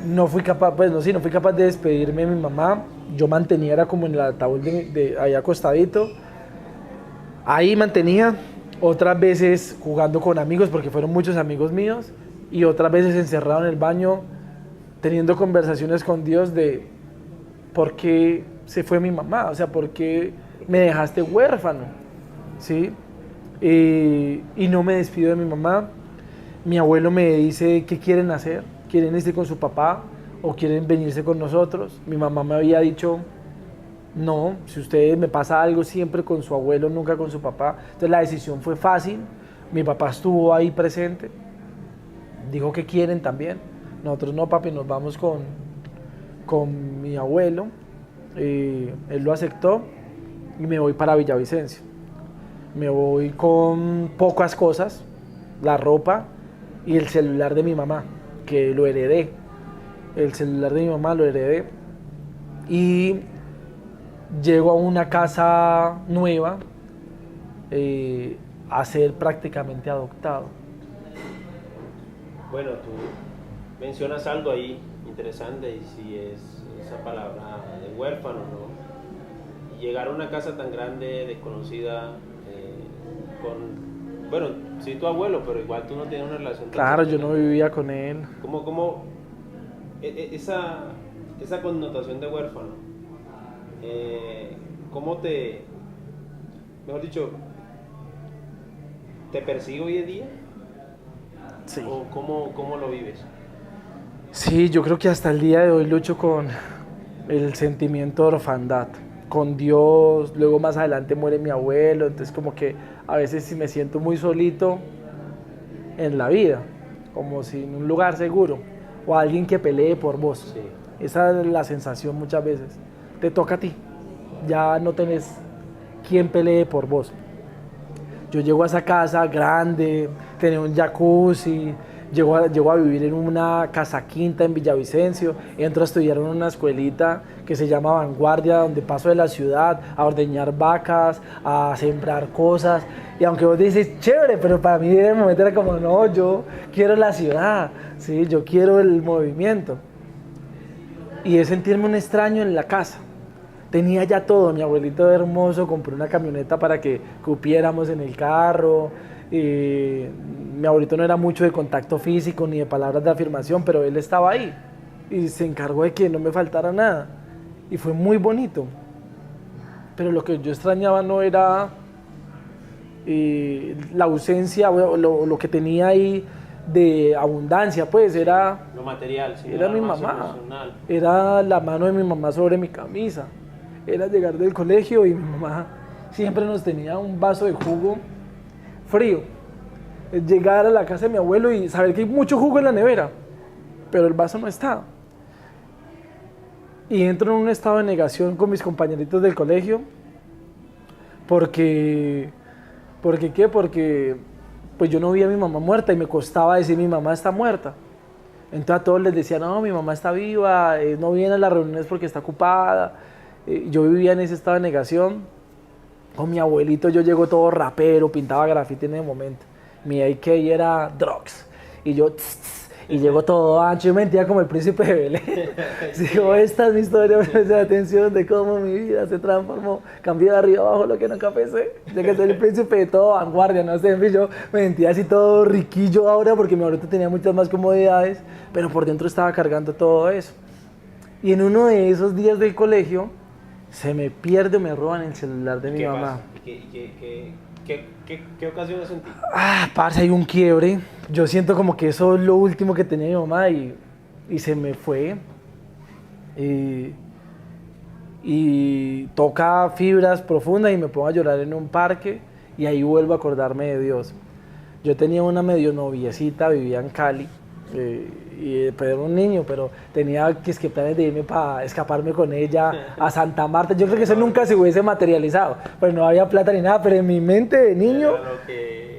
no fui capaz, pues no, sí, no fui capaz de despedirme de mi mamá. yo mantenía, era como en el ataúd ahí acostadito. Ahí mantenía, otras veces jugando con amigos, porque fueron muchos amigos míos, y otras veces encerrado en el baño, teniendo conversaciones con Dios de por qué se fue mi mamá, o sea, por qué me dejaste huérfano, ¿sí? Y no me despido de mi mamá. Mi abuelo me dice qué quieren hacer, quieren irse con su papá o quieren venirse con nosotros. Mi mamá me había dicho, no, si usted me pasa algo siempre con su abuelo, nunca con su papá. Entonces la decisión fue fácil, mi papá estuvo ahí presente, dijo que quieren también. Nosotros no, papi, nos vamos con mi abuelo. Él lo aceptó y me voy para Villavicencio. Me voy con pocas cosas, la ropa y el celular de mi mamá, que lo heredé. El celular de mi mamá lo heredé. Y llego a una casa nueva a ser prácticamente adoptado. Bueno, tú mencionas algo ahí interesante, y si es esa palabra de huérfano, ¿no? Llegar a una casa tan grande, desconocida, bueno, sí tu abuelo, pero igual tú no tienes una relación tan Claro, yo cercana. no vivía con él. ¿Cómo esa connotación de huérfano, cómo mejor dicho, te persigue hoy en día? Sí. ¿O cómo lo vives? Sí, yo creo que hasta el día de hoy lucho con el sentimiento de orfandad, con Dios. Luego más adelante muere mi abuelo, entonces como que a veces sí me siento muy solito en la vida, como sin un lugar seguro o alguien que pelee por vos. Sí. Esa es la sensación muchas veces. Te toca a ti, ya no tenés quien pelee por vos. Yo llego a esa casa grande, tenía un jacuzzi, llego a vivir en una casa quinta en Villavicencio, entro a estudiar en una escuelita que se llama Vanguardia, donde paso de la ciudad a ordeñar vacas, a sembrar cosas. Y aunque vos dices, chévere, pero para mí en el momento era como, no, yo quiero la ciudad, ¿sí? Yo quiero el movimiento. Y es sentirme un extraño en la casa. Tenía ya todo, mi abuelito hermoso compró una camioneta para que cupiéramos en el carro. Mi abuelito no era mucho de contacto físico ni de palabras de afirmación, pero él estaba ahí y se encargó de que no me faltara nada. Y fue muy bonito. Pero lo que yo extrañaba no era la ausencia, lo que tenía ahí de abundancia, pues era Lo material, sino era lo mi más mamá, emocional. era la mano de mi mamá sobre mi camisa, era llegar del colegio y mi mamá siempre nos tenía un vaso de jugo frío, llegar a la casa de mi abuelo y saber que hay mucho jugo en la nevera, pero el vaso no está. Y entro en un estado de negación con mis compañeritos del colegio, porque ¿qué? Porque pues yo no vi a mi mamá muerta y me costaba decir mi mamá está muerta. Entonces a todos les decía, no, mi mamá está viva, no viene a las reuniones porque está ocupada. Yo vivía en ese estado de negación. Con mi abuelito yo llego todo rapero, pintaba grafiti en ese momento. Mi AK era drugs. Y yo, y llego todo ancho, yo mentía como el príncipe de Belén. Digo, esta es mi historia, presta atención de cómo mi vida se transformó. Cambié de arriba abajo lo que nunca pensé. De que soy el príncipe de todo, vanguardia, no sé. En fin, yo me sentía así todo riquillo ahora porque mi abuelito tenía muchas más comodidades, pero por dentro estaba cargando todo eso. Y en uno de esos días del colegio, se me pierde o me roban el celular de mi mamá. ¿Qué ocasiones sentí? Parce, hay un quiebre. Yo siento como que eso es lo último que tenía mi mamá y se me fue. Y toca fibras profundas y me pongo a llorar en un parque y ahí vuelvo a acordarme de Dios. Yo tenía una medio noviecita, vivía en Cali. Pues era un niño, pero tenía que planes de irme para escaparme con ella a Santa Marta. Yo creo que eso nunca se hubiese materializado, pues no había plata ni nada, pero en mi mente de niño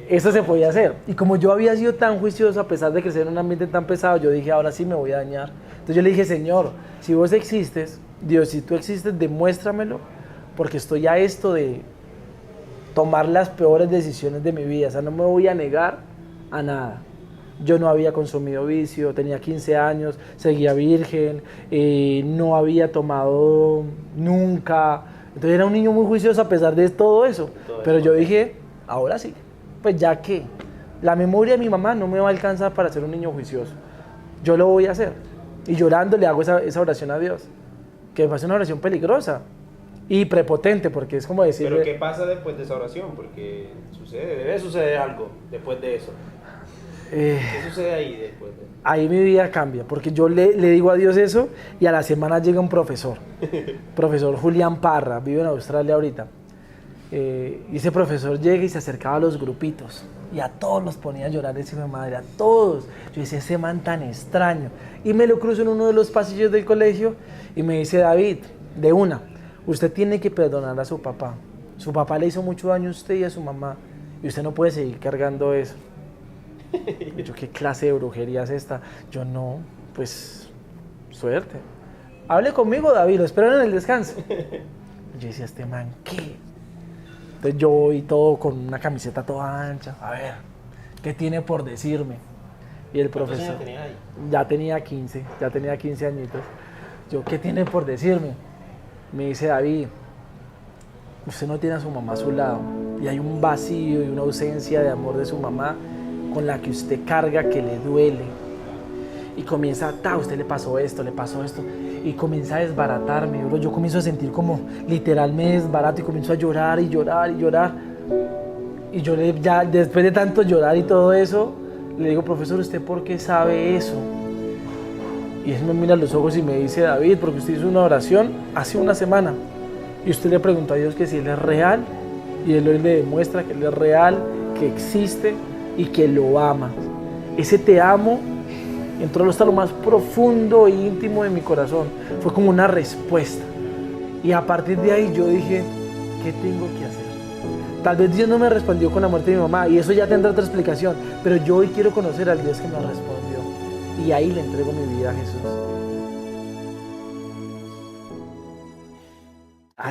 eso se podía hacer. Y como yo había sido tan juicioso a pesar de crecer en un ambiente tan pesado, yo dije, ahora sí me voy a dañar. Entonces yo le dije, Señor, si vos existes, Dios, si tú existes, demuéstramelo, porque estoy a esto de tomar las peores decisiones de mi vida. O sea, no me voy a negar a nada. Yo no había consumido vicio, tenía 15 años, seguía virgen, no había tomado nunca. Entonces era un niño muy juicioso a pesar de todo eso. Pero yo dije, ahora sí, pues ya que la memoria de mi mamá no me va a alcanzar para ser un niño juicioso. Yo lo voy a hacer. Y llorando le hago esa oración a Dios, que me parece una oración peligrosa y prepotente, porque es como decirle... Pero ¿qué pasa después de esa oración? Porque debe suceder algo después de eso. ¿Qué sucede ahí después de eso? Ahí mi vida cambia, porque yo le digo a Dios eso y a la semana llega un profesor, profesor Julián Parra, vive en Australia ahorita. Y ese profesor llega y se acercaba a los grupitos y a todos los ponía a llorar ese hijo de madre, a todos. Yo decía, ese man tan extraño. Y me lo cruzo en uno de los pasillos del colegio y me dice, David, de una, usted tiene que perdonar a su papá. Su papá le hizo mucho daño a usted y a su mamá y usted no puede seguir cargando eso. Y yo, ¿qué clase de brujería es esta? Yo, no, pues, suerte. Hable conmigo, David, lo espero en el descanso. Yo decía, este man, ¿qué? Entonces yo voy todo con una camiseta toda ancha. A ver, ¿qué tiene por decirme? Y el profesor... ¿Cuántos años tenías ahí? Ya tenía 15 añitos. Yo, ¿qué tiene por decirme? Me dice, David, usted no tiene a su mamá a su lado. Y hay un vacío y una ausencia de amor de su mamá con la que usted carga que le duele. Y comienza, a usted le pasó esto, y comienza a desbaratarme. Yo comienzo a sentir como literal me desbarato y comienzo a llorar y llorar y llorar. Y yo ya después de tanto llorar y todo eso, le digo, profesor, ¿usted por qué sabe eso? Y él me mira a los ojos y me dice, David, porque usted hizo una oración hace una semana y usted le preguntó a Dios que si Él es real, y Él hoy le demuestra que Él es real, que existe y que lo ama. Ese te amo entró hasta lo más profundo e íntimo de mi corazón. Fue como una respuesta. Y a partir de ahí yo dije, ¿qué tengo que hacer? Tal vez Dios no me respondió con la muerte de mi mamá, y eso ya tendrá otra explicación, pero yo hoy quiero conocer al Dios que me respondió. Y ahí le entrego mi vida a Jesús.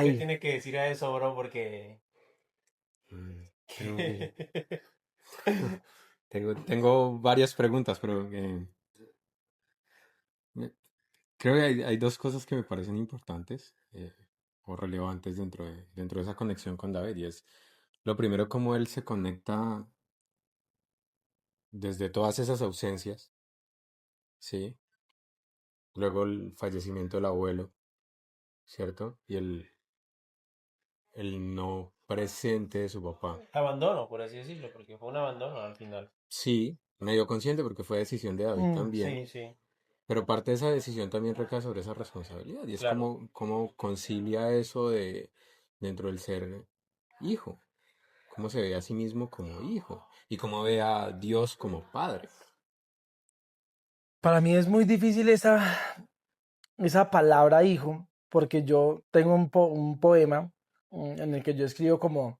¿Qué tienes que decir a eso, bro? Porque... Tengo varias preguntas, pero creo que hay dos cosas que me parecen importantes o relevantes dentro de esa conexión con David. Y es lo primero, cómo él se conecta desde todas esas ausencias, ¿sí? Luego el fallecimiento del abuelo, ¿cierto? Y el no presente de su papá. Abandono, por así decirlo, porque fue un abandono al final. Sí, medio consciente porque fue decisión de David también. Sí, sí, Pero parte de esa decisión también recae sobre esa responsabilidad. Y es claro. cómo concilia eso dentro del ser hijo. Cómo se ve a sí mismo como hijo. Y cómo ve a Dios como padre. Para mí es muy difícil esa palabra hijo, porque yo tengo un poema en el que yo escribo como,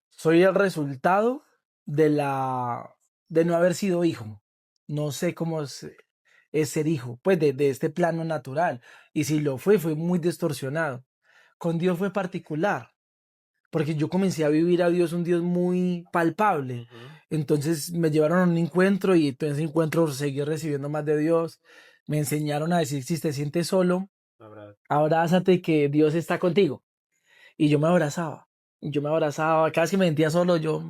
soy el resultado de no haber sido hijo. No sé cómo es ser hijo, pues de este plano natural. Y si lo fue muy distorsionado. Con Dios fue particular, porque yo comencé a vivir a Dios, un Dios muy palpable. Entonces me llevaron a un encuentro y en ese encuentro seguí recibiendo más de Dios. Me enseñaron a decir, si te sientes solo, abrázate que Dios está contigo. Y yo me abrazaba. Cada vez que me sentía solo, yo,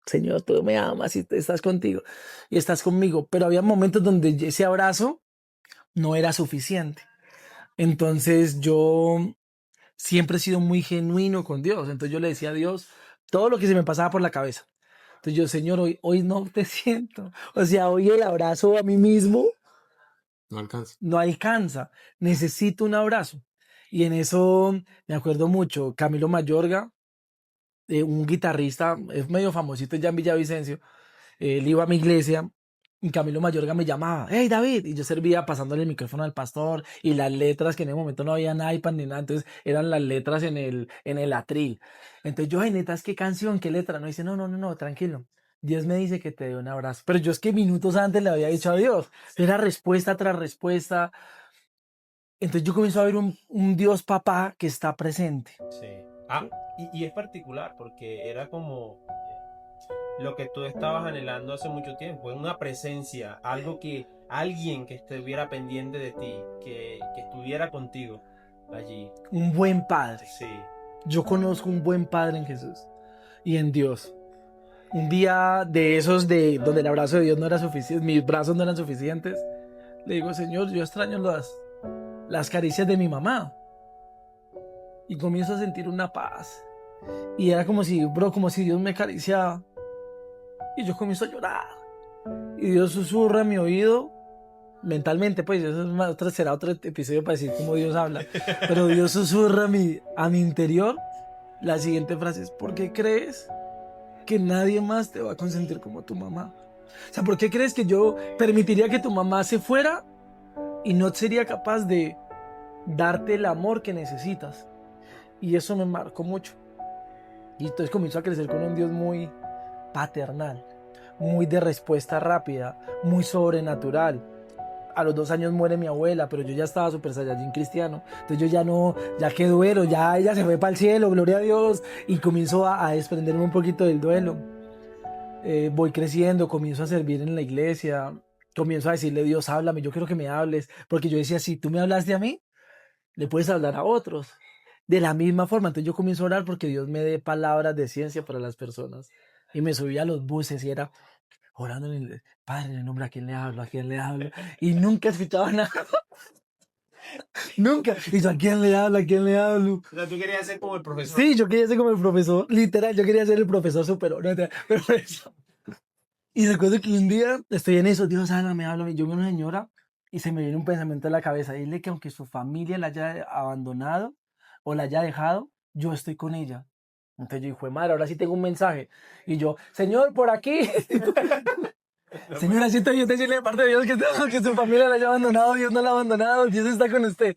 Señor, tú me amas y estás contigo y estás conmigo. Pero había momentos donde ese abrazo no era suficiente. Entonces yo siempre he sido muy genuino con Dios. Entonces yo le decía a Dios todo lo que se me pasaba por la cabeza. Entonces yo, Señor, hoy no te siento. O sea, hoy el abrazo a mí mismo No alcanza. no alcanza. Necesito un abrazo. Y en eso me acuerdo mucho, Camilo Mayorga, un guitarrista, es medio famosito ya en Villavicencio, él iba a mi iglesia y Camilo Mayorga me llamaba, hey David, y yo servía pasándole el micrófono al pastor y las letras, que en ese momento no había iPad ni nada, entonces eran las letras en el atril. Entonces yo, ay netas, ¿qué canción? ¿Qué letra? No, dice, no, tranquilo. Dios me dice que te dé un abrazo. Pero yo es que minutos antes le había dicho a Dios. Era respuesta tras respuesta. Entonces yo comienzo a ver un Dios papá que está presente. Sí. Y es particular porque era como lo que tú estabas anhelando hace mucho tiempo, en una presencia, algo que alguien que estuviera pendiente de ti, que estuviera contigo allí. Un buen padre. Sí. Yo conozco un buen padre en Jesús y en Dios. Un día de esos de donde el abrazo de Dios no era suficiente, mis brazos no eran suficientes, le digo, Señor, yo extraño las caricias de mi mamá. Y comienzo a sentir una paz. Y era como si, bro, como si Dios me acariciaba. Y yo comienzo a llorar. Y Dios susurra en mi oído, mentalmente, pues, eso es será otro episodio para decir cómo Dios habla. Pero Dios susurra a mi interior la siguiente frase es, ¿por qué crees que nadie más te va a consentir como tu mamá? O sea, ¿por qué crees que yo permitiría que tu mamá se fuera y no sería capaz de darte el amor que necesitas? Y eso me marcó mucho. Y entonces comenzó a crecer con un Dios muy paternal, muy de respuesta rápida, muy sobrenatural. A los 2 años muere mi abuela, pero yo ya estaba súper saiyajin cristiano. Entonces yo ya no, ya qué duelo, ya ella se fue para el cielo, gloria a Dios. Y comienzo a desprenderme un poquito del duelo. Voy creciendo, comienzo a servir en la iglesia, comienzo a decirle, Dios, háblame, yo quiero que me hables. Porque yo decía, si tú me hablaste a mí, le puedes hablar a otros. De la misma forma, entonces yo comienzo a orar porque Dios me dé palabras de ciencia para las personas. Y me subí a los buses y era orando Padre, en el nombre, ¿a quién le hablo? ¿A quién le hablo? Y nunca escuchaba nada. Nunca. Y yo, ¿a quién le hablo? ¿A quién le hablo? O sea, tú querías ser como el profesor. Sí, yo quería ser como el profesor. Literal, yo quería ser el profesor superior. No, pero eso. Y recuerdo que un día estoy en eso, Dios, háblame, háblame. Yo veo a una señora y se me viene un pensamiento a la cabeza. Dile que aunque su familia la haya abandonado o la haya dejado, yo estoy con ella. Entonces yo dije, madre, ahora sí tengo un mensaje. Y yo, Señor, por aquí. Señora, siento yo decirle de parte de Dios que su familia la haya abandonado, Dios no la ha abandonado, Dios está con usted.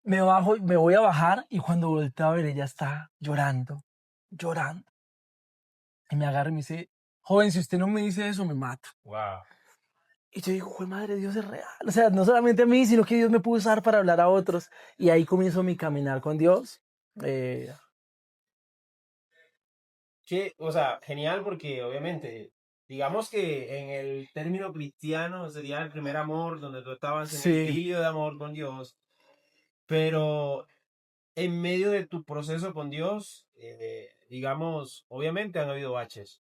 Me bajo, me voy a bajar y cuando volteo a ver, ella está llorando, llorando. Y me agarra y me dice, joven, si usted no me dice eso, me mato. Wow. Y yo digo, madre, Dios es real. O sea, no solamente a mí, sino que Dios me puede usar para hablar a otros. Y ahí comienzo mi caminar con Dios. Que, o sea, genial porque obviamente, digamos que en el término cristiano sería el primer amor, donde tú estabas en el Sí, lío de amor con Dios, pero en medio de tu proceso con Dios, digamos, obviamente han habido baches,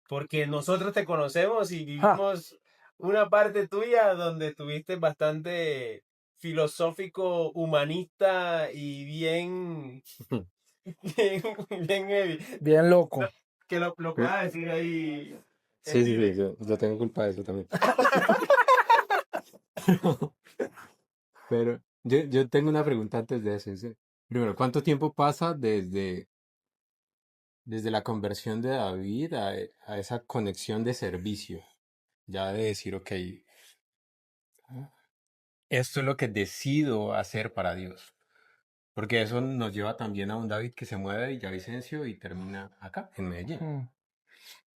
porque nosotros te conocemos y ja, vivimos una parte tuya donde estuviste bastante filosófico, humanista y bien, bien, bien heavy. bien loco. Que lo pueda decir ahí. Sí, sí, sí, yo tengo culpa de eso también. Pero yo tengo una pregunta antes de eso. Primero, ¿cuánto tiempo pasa desde la conversión de David a esa conexión de servicio? Ya de decir, ok, esto es lo que decido hacer para Dios. Porque eso nos lleva también a un David que se mueve de Villavicencio y termina acá, en Medellín. Mm.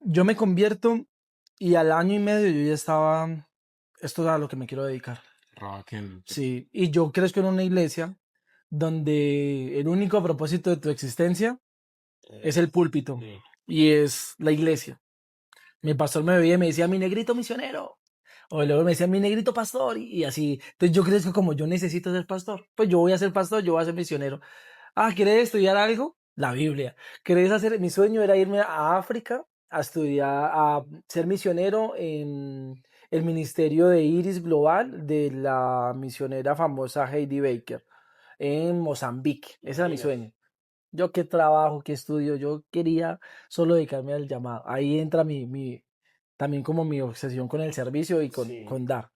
Yo me convierto y al año y medio yo ya estaba, esto es a lo que me quiero dedicar. Raquel. Sí, y yo crezco en una iglesia donde el único propósito de tu existencia es el púlpito Sí. y es la iglesia. Mi pastor me veía y me decía, mi negrito misionero. O luego me decía, mi negrito pastor. Y así. Entonces yo crezco como yo necesito ser pastor. Pues yo voy a ser pastor, yo voy a ser misionero. Ah, ¿quieres estudiar algo? La Biblia. ¿Querés hacer? Mi sueño era irme a África a estudiar, a ser misionero en el ministerio de Iris Global de la misionera famosa Heidi Baker en Mozambique. Ese era mi sueño. Yo qué trabajo, qué estudio, yo quería solo dedicarme al llamado. Ahí entra también como mi obsesión con el servicio y Sí. con dar.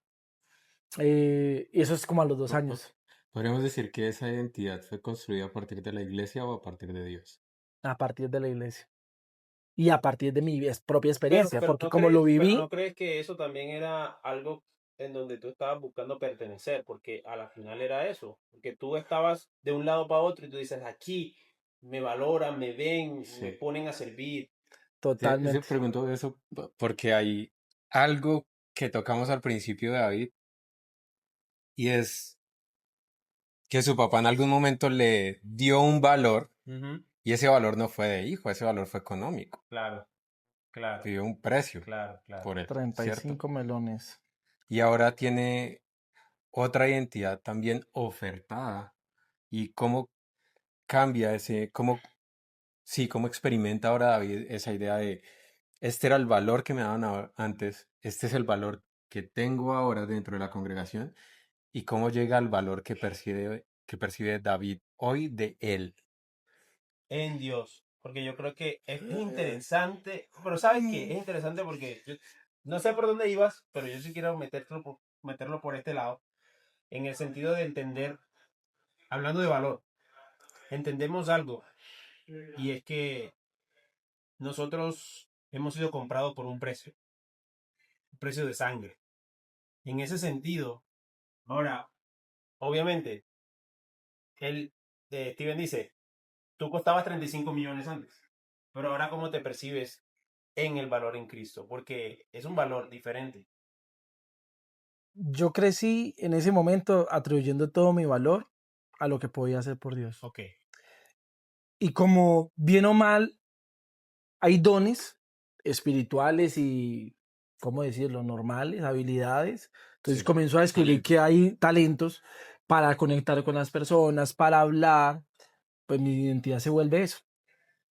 Y eso es como a los 2 años, Podríamos decir que esa identidad fue construida a partir de la iglesia o a partir de Dios. a partir de la iglesia. Y a partir de mi propia Pero, experiencia, porque como lo pero viví, no crees que eso también era algo en donde tú estabas buscando pertenecer, porque a la final era eso, porque tú estabas de un lado para otro y tú dices, aquí me valoran, me ven, me Sí. ponen a servir. Se totalmente. pregunto eso porque hay algo que tocamos al principio de David y es que su papá en algún momento le dio un valor y ese valor no fue de hijo, ese valor fue económico. Claro. Claro, pidió un precio claro, claro. por él, ¿cierto? 35 melones. Y ahora tiene otra identidad también ofertada. ¿Y cómo cambia cómo experimenta ahora David esa idea de, este era el valor que me daban antes, este es el valor que tengo ahora dentro de la congregación, y cómo llega al valor que percibe David hoy de él? En Dios. Porque yo creo que es interesante. Pero ¿sabes qué? Es interesante porque no sé por dónde ibas, pero yo sí quiero meterlo por este lado. En el sentido de entender, hablando de valor, entendemos algo. Y es que nosotros hemos sido comprados por un precio de sangre. En ese sentido, ahora, obviamente, él, Steven dice, tú costabas 35 millones antes, pero ahora ¿cómo te percibes en el valor en Cristo? Porque es un valor diferente. Yo crecí en ese momento atribuyendo todo mi valor a lo que podía hacer por Dios. Ok, Y como bien o mal, hay dones espirituales y, ¿cómo decirlo?, normales, habilidades. Entonces Sí, comenzó a descubrir que hay talentos para conectar con las personas, para hablar. Pues mi identidad se vuelve eso,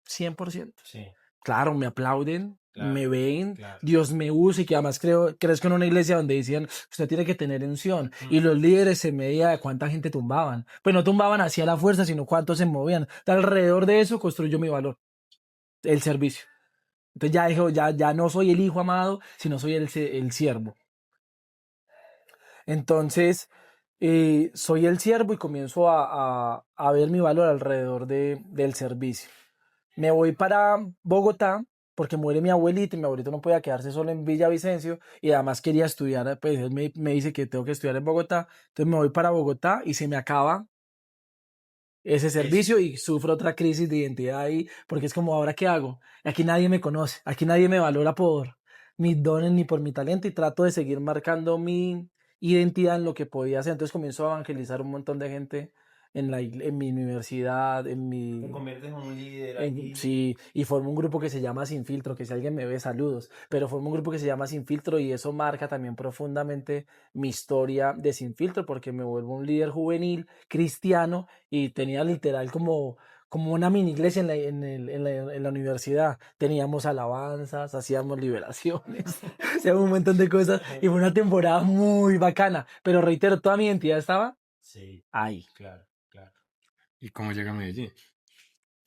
100%. sí, Claro, me aplauden, claro, me ven, claro. Dios me usa y que además crezco en una iglesia donde decían, usted tiene que tener unción. Y los líderes se medía de cuánta gente tumbaban. Pues no tumbaban así a la fuerza, sino cuántos se movían. Alrededor de eso construyó mi valor, el servicio. Entonces ya dijo, ya no soy el hijo amado, sino soy el siervo. Entonces, soy el siervo y comienzo a ver mi valor alrededor del servicio. Me voy para Bogotá porque muere mi abuelita y mi abuelito no podía quedarse solo en Villavicencio y además quería estudiar, pues él me dice que tengo que estudiar en Bogotá, entonces me voy para Bogotá y se me acaba ese servicio y sufro otra crisis de identidad ahí porque es como, ¿ahora qué hago? Aquí nadie me conoce, aquí nadie me valora por mis dones ni por mi talento y trato de seguir marcando mi identidad en lo que podía hacer, entonces comienzo a evangelizar un montón de gente en mi universidad, Te conviertes en un líder allí. sí, y formo un grupo que se llama Sin Filtro, que si alguien me ve, saludos, pero formo un grupo que se llama Sin Filtro y eso marca también profundamente mi historia de Sin Filtro porque me vuelvo un líder juvenil, cristiano y tenía literal como una mini iglesia en la universidad. Teníamos alabanzas, hacíamos liberaciones, hacíamos un montón de cosas y fue una temporada muy bacana, pero reitero, toda mi identidad estaba Sí, ahí. claro, claro. ¿Y cómo llega a Medellín?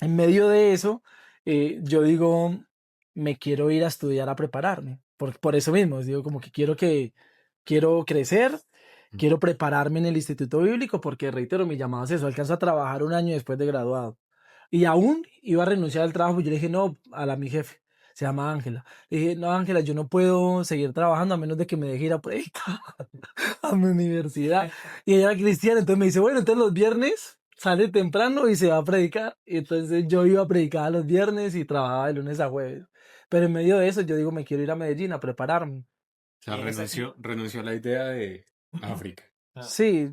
En medio de eso, yo digo, me quiero ir a estudiar a prepararme. Por eso mismo, digo, como que quiero crecer, quiero prepararme en el Instituto Bíblico, porque reitero, mi llamado es eso. Alcanzo a trabajar un año después de graduado. Y aún iba a renunciar al trabajo. Yo le dije, no, mi jefe, se llama Ángela. Le dije, no, Ángela, yo no puedo seguir trabajando a menos de que me deje ir a predicar a mi universidad. Y ella era cristiana, entonces me dice, bueno, entonces los viernes sale temprano y se va a predicar. Y entonces yo iba a predicar los viernes y trabajaba de lunes a jueves. Pero en medio de eso yo digo, me quiero ir a Medellín a prepararme. O sea, Y en esa- renunció a la idea de África. Ah, Sí,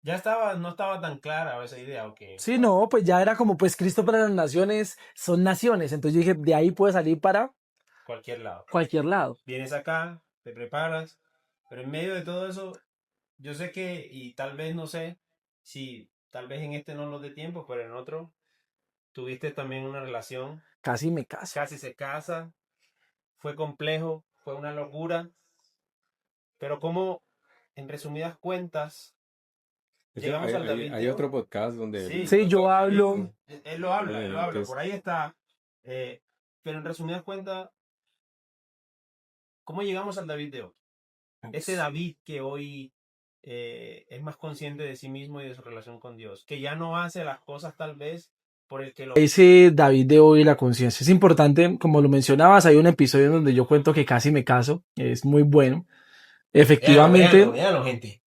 no estaba tan clara esa idea, ok. sí, no, pues ya era como, pues Cristo para las naciones son naciones. Entonces yo dije, de ahí puede salir para Cualquier lado. cualquier lado. Vienes acá, te preparas, pero en medio de todo eso, yo sé que, y tal vez no sé, si tal vez en este no nos dé tiempo, pero en otro tuviste también una relación, Casi me caso. casi se casa, fue complejo, fue una locura, pero como, en resumidas cuentas, llegamos al David Hay de otro hoy. podcast donde Sí, Sí, yo hablo. él lo habla, Entonces, por ahí está. Pero en resumidas cuentas, ¿cómo llegamos al David de hoy? Ese David que hoy es más consciente de sí mismo y de su relación con Dios, que ya no hace las cosas tal vez por el que lo... Ese David de hoy, la conciencia. Es importante, como lo mencionabas, hay un episodio en donde yo cuento que casi me caso. Es muy bueno. Efectivamente, Véanlo, gente.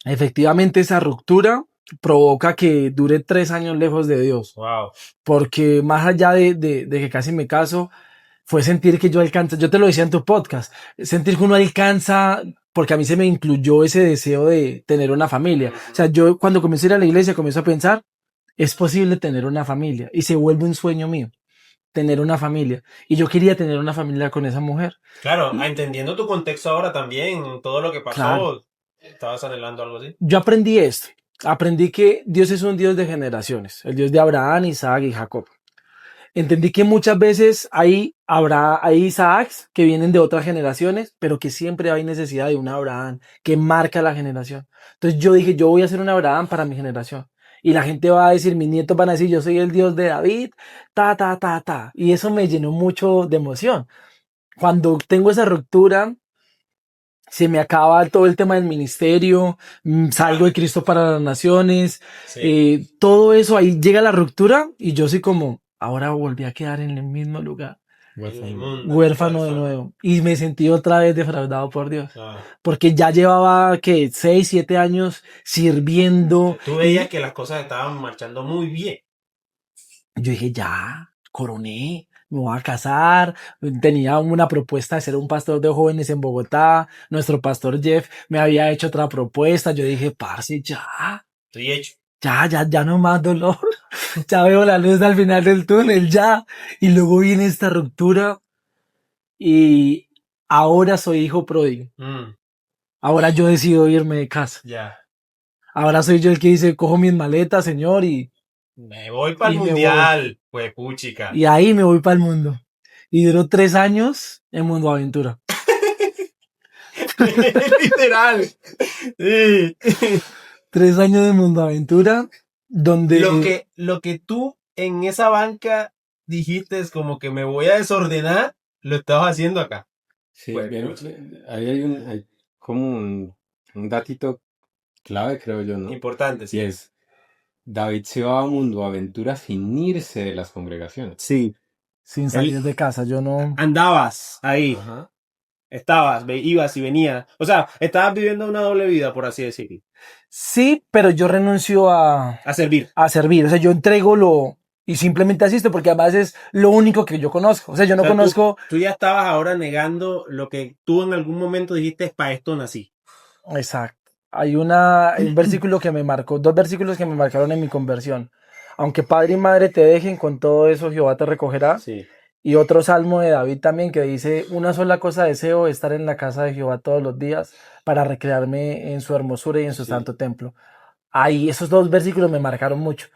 efectivamente esa ruptura provoca que dure 3 años lejos de Dios. Wow. Porque más allá de que casi me caso, fue sentir que yo alcanzo, yo te lo decía en tu podcast, sentir que uno alcanza, porque a mí se me incluyó ese deseo de tener una familia. O sea, yo cuando comencé a ir a la iglesia, comienzo a pensar, es posible tener una familia y se vuelve un sueño mío. tener una familia. Y yo quería tener una familia con esa mujer. Claro, entendiendo tu contexto ahora también, todo lo que pasó, Claro. ¿estabas anhelando algo así? Yo aprendí esto. Aprendí que Dios es un Dios de generaciones. El Dios de Abraham, Isaac y Jacob. Entendí que muchas veces hay Isaacs que vienen de otras generaciones, pero que siempre hay necesidad de un Abraham que marca la generación. Entonces yo dije, yo voy a ser un Abraham para mi generación. Y la gente va a decir, mis nietos van a decir, yo soy el Dios de David, ta, ta, ta, ta. Y eso me llenó mucho de emoción. Cuando tengo esa ruptura, se me acaba todo el tema del ministerio, salgo de Cristo para las Naciones, Sí. todo eso, ahí llega la ruptura y yo soy como, ahora volví a quedar en el mismo lugar, huérfano de nuevo. Y me sentí otra vez defraudado por Dios, Ah. porque ya llevaba, que 6, 7 años sirviendo. Tú veías que las cosas estaban marchando muy bien. Yo dije, ya, coroné, me voy a casar. Tenía una propuesta de ser un pastor de jóvenes en Bogotá. Nuestro pastor Jeff me había hecho otra propuesta. Yo dije, parce, ya, Estoy hecho. ya no más dolor. Ya veo la luz al final del túnel, ya. Y luego viene esta ruptura y ahora soy hijo pródigo. Ahora yo decido irme de casa. Ya. Ahora soy yo el que dice, cojo mis maletas, señor, y Me voy para Y el me mundial. Pues puchica. y ahí me voy para el mundo. Y duró 3 años en Mundo Aventura. Literal. Sí. 3 años de Mundo Aventura, donde Lo que tú en esa banca dijiste es como que me voy a desordenar, lo estabas haciendo acá. Sí, Pues, bien, ahí hay como un datito clave, creo yo, ¿no? Importante, Y es, David se va a Mundo Aventura sin irse de las congregaciones. Sí. sin salir de casa, yo no. Andabas ahí, Ajá. estabas, ibas y venías. O sea, estabas viviendo una doble vida, por así decirlo. Sí, pero yo renuncio A servir. a servir. O sea, yo entrego lo y simplemente asisto porque además es lo único que yo conozco. O sea, yo no O sea, conozco. Tú ya estabas ahora negando lo que tú en algún momento dijiste, para esto nací. Exacto. Hay un versículo que me marcó, 2 versículos que me marcaron en mi conversión. Aunque padre y madre te dejen, con todo eso Jehová te recogerá. Sí. Y otro salmo de David también que dice, una sola cosa deseo, estar en la casa de Jehová todos los días para recrearme en su hermosura y en su Sí. santo templo. Ahí esos 2 versículos me marcaron mucho.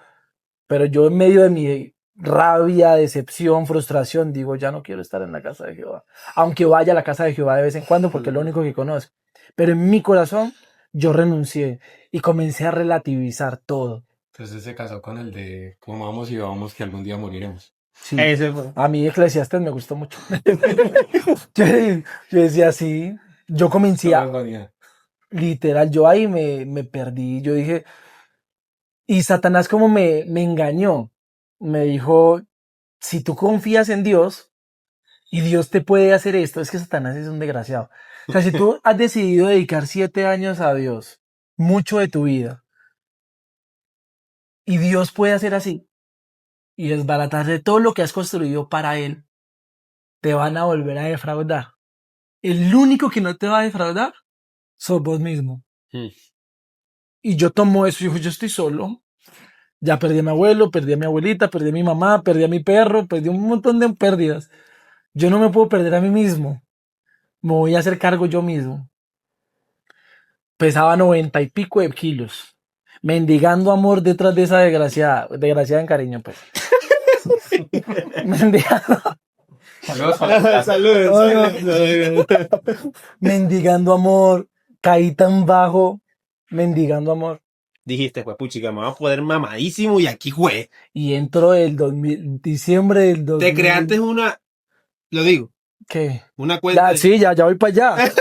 Pero yo en medio de mi rabia, decepción, frustración, digo, ya no quiero estar en la casa de Jehová. Aunque vaya a la casa de Jehová de vez en cuando porque es lo único que conozco. Pero en mi corazón yo renuncié y comencé a relativizar todo. Entonces se casó con el de comamos y vamos que algún día moriremos. Sí. Ese fue. A mí Eclesiastes me gustó mucho. yo, yo decía así, yo comencé a, literal, yo ahí me perdí, yo dije, y Satanás como me engañó, me dijo, si tú confías en Dios y Dios te puede hacer esto, es que Satanás es un desgraciado. O sea, si tú has decidido dedicar 7 años a Dios, mucho de tu vida, y Dios puede hacer así, y desbaratar de todo lo que has construido para Él, te van a volver a defraudar. El único que no te va a defraudar sos vos mismo. Y yo tomo eso y digo, yo estoy solo. Ya perdí a mi abuelo, perdí a mi abuelita, perdí a mi mamá, perdí a mi perro, perdí un montón de pérdidas. Yo no me puedo perder a mí mismo. Me voy a hacer cargo yo mismo. Pesaba 90 y pico de kilos. Mendigando amor detrás de esa desgraciada en cariño, pues. Mendigando, Saludos. mendigando amor. Caí tan bajo, mendigando amor. Dijiste, pues puchica, me voy a poder mamadísimo y aquí fue. Y entro el 2000, diciembre del 2000. Te creaste una, lo digo, ¿Qué? una cuenta. Ya, sí, ya voy para allá.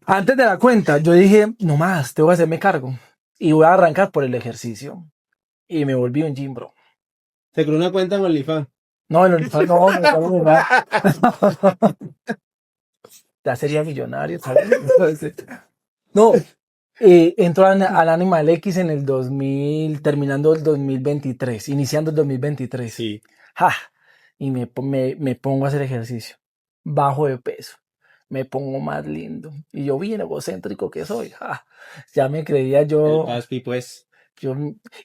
Antes de la cuenta, yo dije, no más, tengo que hacerme cargo. Y voy a arrancar por el ejercicio. Y me volví un gym bro. Te creó una cuenta en OnlyFans. No, no. Ya sería millonario, ¿sabes? No, entró al Animal X en el 2000, terminando el 2023, iniciando el 2023. Sí. ¡Ja! Y me pongo a hacer ejercicio. Bajo de peso. Me pongo más lindo. Y yo bien egocéntrico que soy. ¡Ja! Ya me creía El Paspi, pues.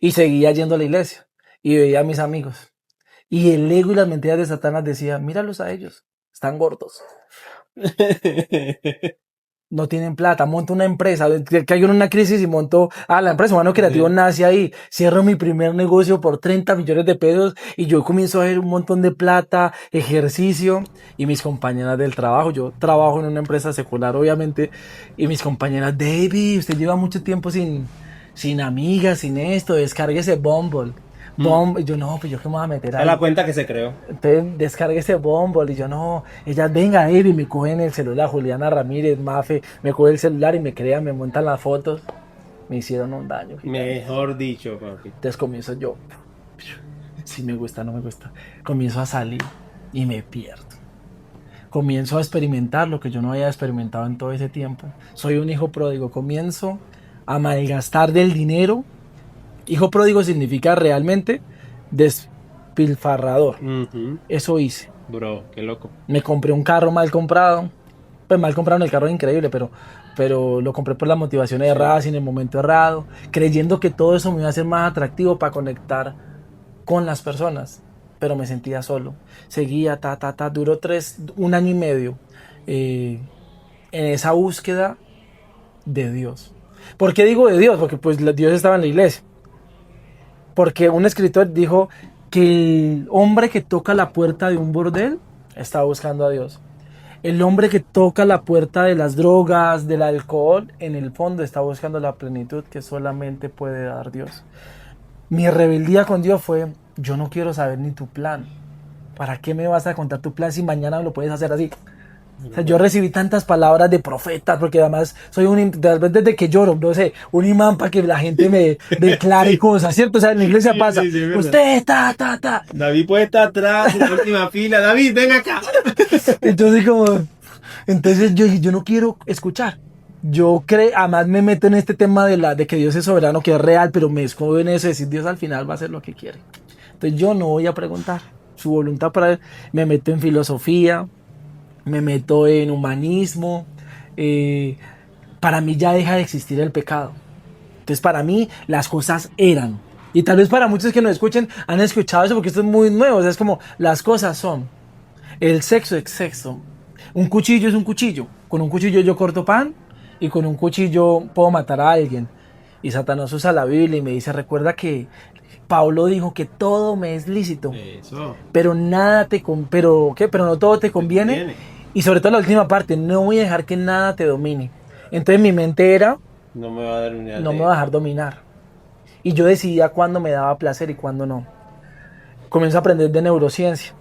y seguía yendo a la iglesia. Y veía a mis amigos. Y el ego y las mentiras de Satanás decían, míralos a ellos, están gordos, no tienen plata, monto una empresa, caigo en una crisis y monto, la empresa Humano Creativo nace ahí, cierro mi primer negocio por 30 millones de pesos y yo comienzo a ver un montón de plata, ejercicio, y mis compañeras del trabajo, yo trabajo en una empresa secular obviamente, y mis compañeras, David, usted lleva mucho tiempo sin amigas, sin esto, descárguese Bumble. Y yo no, pues yo qué me voy a meter ahí. Es la cuenta que se creó. Entonces descargué ese Bumble y yo no, ellas venga Evi, me cogen el celular, Juliana Ramírez, Mafe, me cogen el celular y me crean, me montan las fotos, me hicieron un daño. Mejor dicho, papi. Entonces comienzo yo, si me gusta, no me gusta, comienzo a salir y me pierdo. Comienzo a experimentar lo que yo no había experimentado en todo ese tiempo. Soy un hijo pródigo, comienzo a malgastar del dinero. Hijo pródigo significa realmente despilfarrador. Eso hice. Bro, qué loco. Me compré un carro mal comprado. Pues mal comprado, el carro es increíble, pero lo compré por las motivaciones erradas y en el momento errado, creyendo que todo eso me iba a hacer más atractivo para conectar con las personas. Pero me sentía solo. Seguía, duró 1 año y medio en esa búsqueda de Dios. ¿Por qué digo de Dios? Porque pues Dios estaba en la iglesia. Porque un escritor dijo que el hombre que toca la puerta de un bordel está buscando a Dios. El hombre que toca la puerta de las drogas, del alcohol, en el fondo está buscando la plenitud que solamente puede dar Dios. Mi rebeldía con Dios fue, yo no quiero saber ni tu plan. ¿Para qué me vas a contar tu plan si mañana lo puedes hacer así? O sea, yo recibí tantas palabras de profetas, porque además soy desde que lloro, no sé, un imán para que la gente me declare cosas, ¿cierto? O sea, en la iglesia pasa, usted, David puede estar atrás, en la última fila, David, ven acá. Entonces yo no quiero escuchar. Además me meto en este tema de que Dios es soberano, que es real, pero me escondo en eso, de decir, Dios al final va a hacer lo que quiere. Entonces yo no voy a preguntar su voluntad para él. Me meto en filosofía, me meto en humanismo. Para mí ya deja de existir el pecado. Entonces para mí las cosas eran. Y tal vez para muchos que nos escuchen han escuchado eso porque esto es muy nuevo. O sea, es como las cosas son. El sexo es sexo. Un cuchillo es un cuchillo. Con un cuchillo yo corto pan y con un cuchillo puedo matar a alguien. Y Satanás usa la Biblia y me dice, recuerda que Pablo dijo que todo me es lícito. Eso. Pero pero no todo te conviene. Y sobre todo la última parte, no voy a dejar que nada te domine. Entonces mi mente era, no me va a dejar dominar. Y yo decidía cuándo me daba placer y cuándo no. Comienzo a aprender de neurociencia.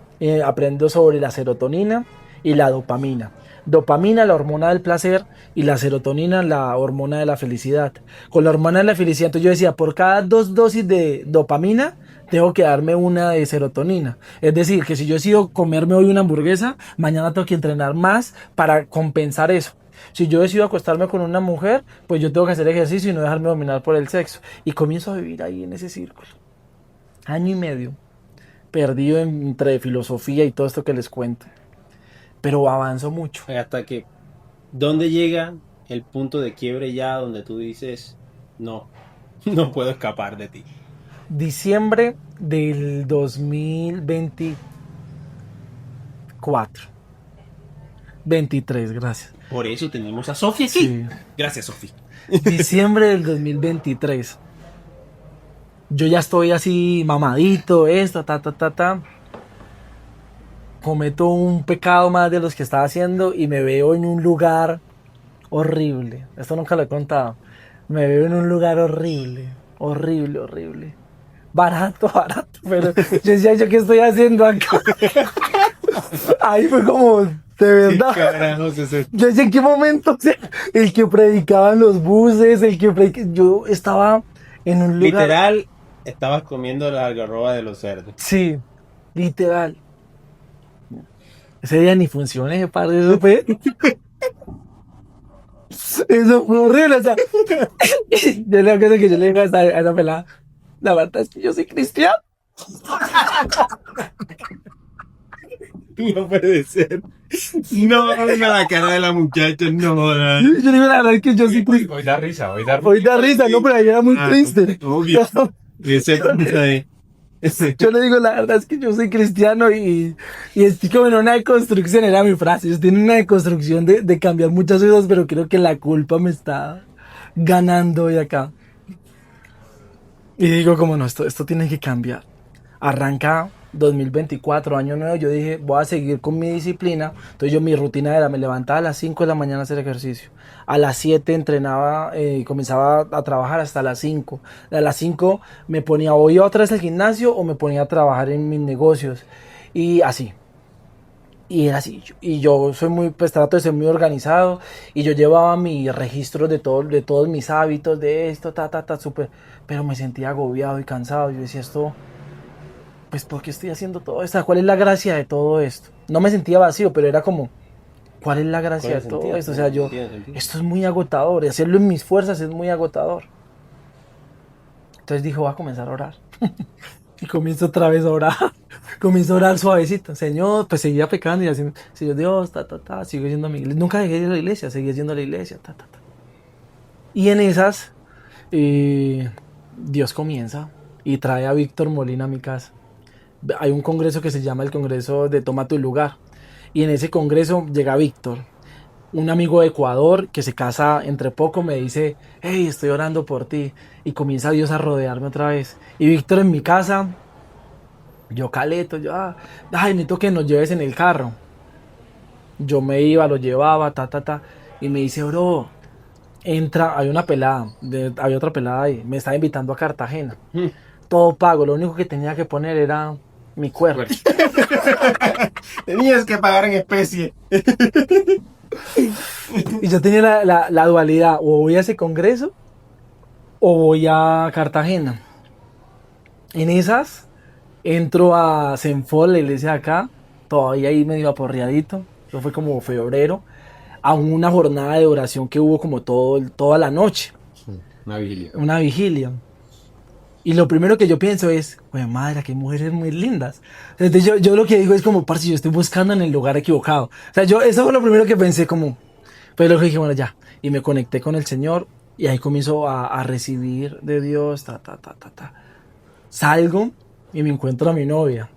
Aprendo sobre la serotonina y la dopamina. Dopamina, la hormona del placer, y la serotonina, la hormona de la felicidad. Con la hormona de la felicidad, entonces yo decía, por cada 2 dosis de dopamina, tengo que darme una de serotonina. Es decir, que si yo decido comerme hoy una hamburguesa, mañana tengo que entrenar más para compensar eso. Si yo decido acostarme con una mujer, pues yo tengo que hacer ejercicio y no dejarme dominar por el sexo. Y comienzo a vivir ahí en ese círculo. 1 año y medio. Perdido entre filosofía y todo esto que les cuento. Pero avanzo mucho. Hasta que, ¿dónde llega el punto de quiebre ya donde tú dices, no puedo escapar de ti? Diciembre del 2024. 23, gracias. Por eso tenemos a Sofía aquí. Sí. Gracias, Sofía. Diciembre del 2023. Yo ya estoy así mamadito, cometo un pecado más de los que estaba haciendo y me veo en un lugar horrible. Esto nunca lo he contado. Me veo en un lugar horrible. Barato, pero yo decía, ¿yo qué estoy haciendo acá? Ahí fue como, de verdad. Yo decía, ¿en qué momento? O sea, el que predicaba en los buses, yo estaba en un lugar. Literal, estabas comiendo la algarroba de los cerdos. Sí, literal. Ese día ni funciona ese par de sope. Eso fue horrible, o sea. Yo le acuerdo que yo le dije a esa pelada, la verdad es que yo soy cristiano. No puede ser. No, venga la cara de la muchacha, no. Yo le digo la verdad es que yo soy cristiano. Hoy da risa, no, pero ahí era muy triste. Obvio. Y ese punto ahí. Yo le digo, la verdad es que yo soy cristiano y estoy como en una deconstrucción, era mi frase. Yo estoy en una deconstrucción de cambiar muchas cosas, pero creo que la culpa me está ganando hoy acá. Y digo, como no, esto tiene que cambiar. Arranca 2024, año nuevo, yo dije, voy a seguir con mi disciplina. Entonces yo mi rutina era, me levantaba a las 5 de la mañana a hacer ejercicio. A las 7 entrenaba, comenzaba a trabajar hasta las 5. A las 5 me ponía o iba otra vez al gimnasio o me ponía a trabajar en mis negocios. Y así. Y era así. Y yo soy muy, pues trato de ser muy organizado. Y yo llevaba mi registro de todos mis hábitos, de esto, súper. Pero me sentía agobiado y cansado. Yo decía, esto, pues, ¿por qué estoy haciendo todo esto? ¿Cuál es la gracia de todo esto? No me sentía vacío, pero era como, ¿cuál es la gracia de todo esto? O sea, esto es muy agotador. Y hacerlo en mis fuerzas es muy agotador. Entonces dije, voy a comenzar a orar. Y comienzo otra vez a orar. Comienzo a orar suavecito. Señor, pues seguía pecando y haciendo, Señor Dios, sigo yendo a mi iglesia. Nunca dejé de ir a la iglesia, seguía yendo a la iglesia, Y en esas, Dios comienza y trae a Víctor Molina a mi casa. Hay un congreso que se llama el Congreso de Toma tu Lugar. Y en ese congreso llega Víctor, un amigo de Ecuador que se casa entre poco, me dice, hey, estoy orando por ti. Y comienza Dios a rodearme otra vez. Y Víctor en mi casa, yo caleto, ay, necesito que nos lleves en el carro. Yo me iba, lo llevaba, y me dice, bro, entra, hay una pelada, había otra pelada ahí, me estaba invitando a Cartagena. Todo pago, lo único que tenía que poner era mi cuerpo. Tenías que pagar en especie. Y yo tenía la dualidad, o voy a ese congreso o voy a Cartagena. En esas entro a Senfol, la iglesia de acá, todavía ahí medio aporreadito, eso fue como febrero, a una jornada de oración que hubo como toda la noche. Una vigilia. Y lo primero que yo pienso es, güey, madre, qué mujeres muy lindas. Entonces yo lo que digo es como, parce, yo estoy buscando en el lugar equivocado. O sea, eso fue lo primero que pensé como, pero luego dije, bueno, ya. Y me conecté con el Señor y ahí comienzo a recibir de Dios, Salgo y me encuentro a mi novia.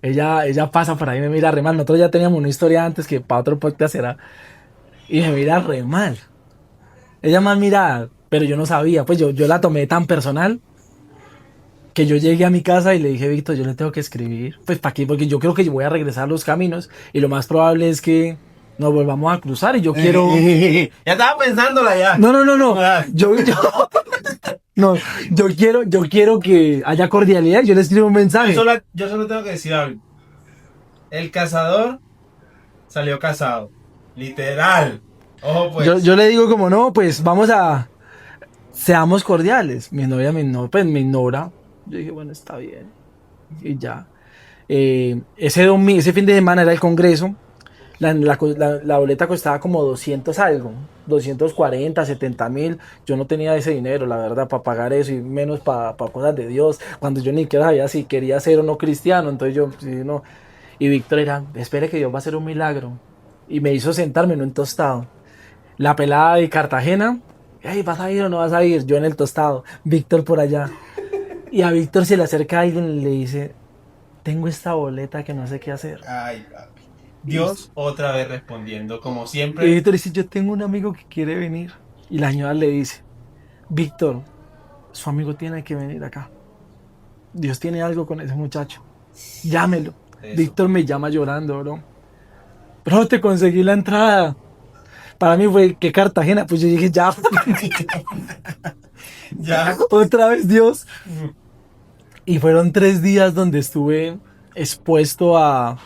Ella pasa por ahí y me mira re mal. Nosotros ya teníamos una historia antes que para otro podcast era. Y me mira re mal. Ella más mirada, pero yo no sabía. Pues yo la tomé tan personal que yo llegué a mi casa y le dije, Víctor, yo le tengo que escribir. Pues para qué, porque yo creo que yo voy a regresar los caminos y lo más probable es que nos volvamos a cruzar y yo quiero... Ya estaba pensándola ya. No. No, yo quiero que haya cordialidad. Yo le escribo un mensaje. Yo solo tengo que decir algo. El cazador salió casado. Literal. Ojo, pues. Yo le digo como, no, pues seamos cordiales. Mi novia pues, me ignora. Yo dije, bueno, está bien. Y ya. Ese fin de semana era el congreso. La boleta costaba como 200 algo, 240, 70.000. Yo no tenía ese dinero, la verdad, para pagar eso y menos para cosas de Dios. Cuando yo ni siquiera sabía si quería ser o no cristiano. Entonces yo, sí, no. Y Víctor era, espere que Dios va a hacer un milagro. Y me hizo sentarme en un tostado. La pelada de Cartagena, hey, ¿vas a ir o no vas a ir? Yo en el tostado, Víctor por allá. Y a Víctor se le acerca a alguien y le dice, tengo esta boleta que no sé qué hacer. Ay, papi. Dios otra vez respondiendo, como siempre. Y Víctor dice, yo tengo un amigo que quiere venir. Y la señora le dice, Víctor, su amigo tiene que venir acá. Dios tiene algo con ese muchacho. Llámelo. Eso. Víctor me llama llorando, bro. Bro, te conseguí la entrada. Para mí fue que Cartagena, pues yo dije, ya. Ya. Otra vez Dios. Y fueron 3 días donde estuve expuesto a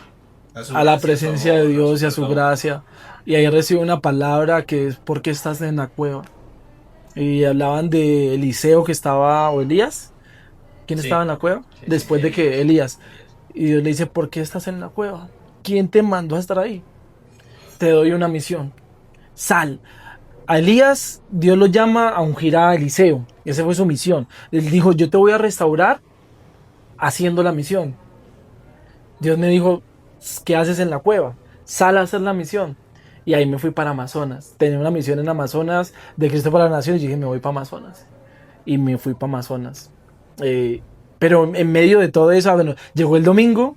la presencia de Dios y a su gracia. Y ahí recibí una palabra que es, ¿por qué estás en la cueva? Y hablaban de Eliseo que estaba, o Elías. ¿Quién estaba en la cueva? Después de que Elías. Y Dios le dice, ¿por qué estás en la cueva? ¿Quién te mandó a estar ahí? Te doy una misión. Sal. A Elías, Dios lo llama a ungir a Eliseo. Esa fue su misión. Él dijo, yo te voy a restaurar haciendo la misión. Dios me dijo, ¿qué haces en la cueva? Sal a hacer la misión. Y ahí me fui para Amazonas. Tenía una misión en Amazonas de Cristo para las Naciones. Y dije, me voy para Amazonas. Y me fui para Amazonas. Pero en medio de todo eso, bueno, llegó el domingo, o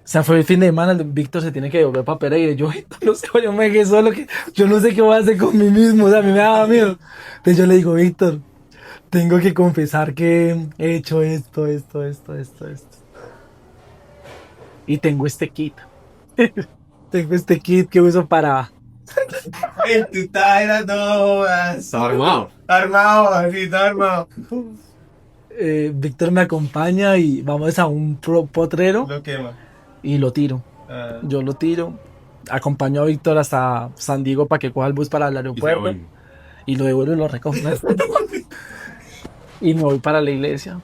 sea, fue el fin de semana, Víctor se tiene que devolver para Pereira. Yo, Víctor, no sé, yo me dejé solo, que yo no sé qué voy a hacer con mí mismo, o sea, a mí me daba miedo. Entonces yo le digo, Víctor, tengo que confesar que he hecho esto. Y tengo este kit. Tengo este kit que uso para... Tú estás era todas. Está armado. Armado, así está armado. Víctor me acompaña y vamos a un potrero Lo quema. y lo tiro. Yo lo tiro. Acompaño a Víctor hasta San Diego para que coja el bus para el aeropuerto. Y lo devuelvo y lo recojo. Y me voy para la iglesia.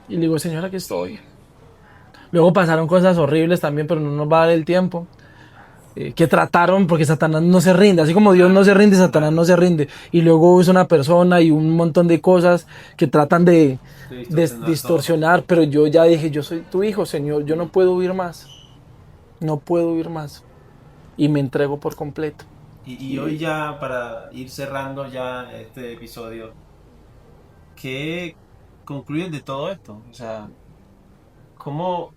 Y le digo, Señor, aquí estoy. Luego pasaron cosas horribles también, pero no nos va a dar el tiempo. Que trataron, porque Satanás no se rinde. Así como Dios no se rinde, Satanás no se rinde. Y luego es una persona y un montón de cosas que tratan de distorsionar. Pero yo ya dije, yo soy tu hijo, Señor. Yo no puedo huir más. No puedo huir más. Y me entrego por completo. Y hoy ya, para ir cerrando ya este episodio, ¿qué concluyes de todo esto? O sea, ¿cómo...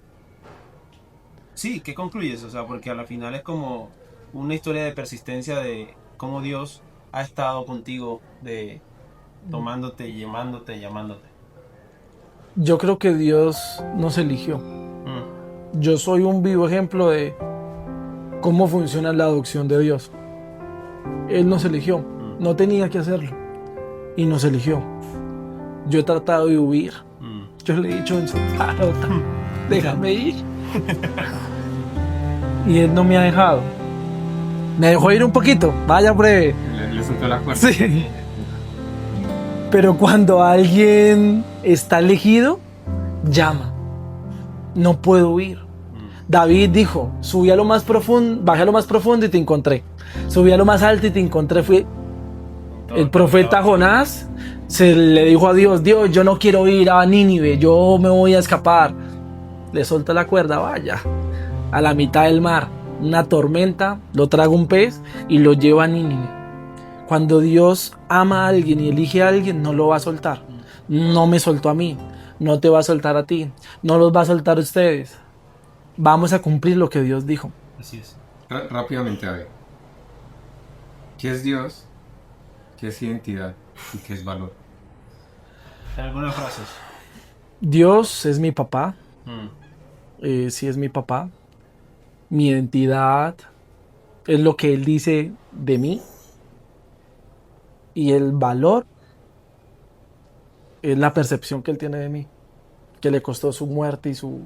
Sí, ¿qué concluyes? O sea, porque a la final es como una historia de persistencia de cómo Dios ha estado contigo, de tomándote, llamándote. Yo creo que Dios nos eligió. Yo soy un vivo ejemplo de cómo funciona la adopción de Dios. Él nos eligió. No tenía que hacerlo. Y nos eligió. Yo he tratado de huir. Yo le he dicho en su tarota, déjame ir. Y él no me ha dejado. Me dejó ir un poquito. Vaya breve. Le soltó la cuerda. Sí. Pero cuando alguien está elegido, llama. No puedo huir. David dijo, subí a lo más profundo, bajé a lo más profundo y te encontré. Subí a lo más alto y te encontré. Fui el profeta Jonás. Se le dijo a Dios, Dios, yo no quiero ir a Nínive, yo me voy a escapar. Le solta la cuerda, vaya, a la mitad del mar, una tormenta, lo traga un pez y lo lleva a Nínive. Cuando Dios ama a alguien y elige a alguien, no lo va a soltar. No me soltó a mí, no te va a soltar a ti, no los va a soltar a ustedes. Vamos a cumplir lo que Dios dijo. Así es. Rápidamente, a ver. ¿Qué es Dios? ¿Qué es identidad? ¿Y qué es valor? Algunas frases. Dios es mi papá. Sí es mi papá. Mi identidad es lo que Él dice de mí. Y el valor es la percepción que Él tiene de mí. Que le costó su muerte y su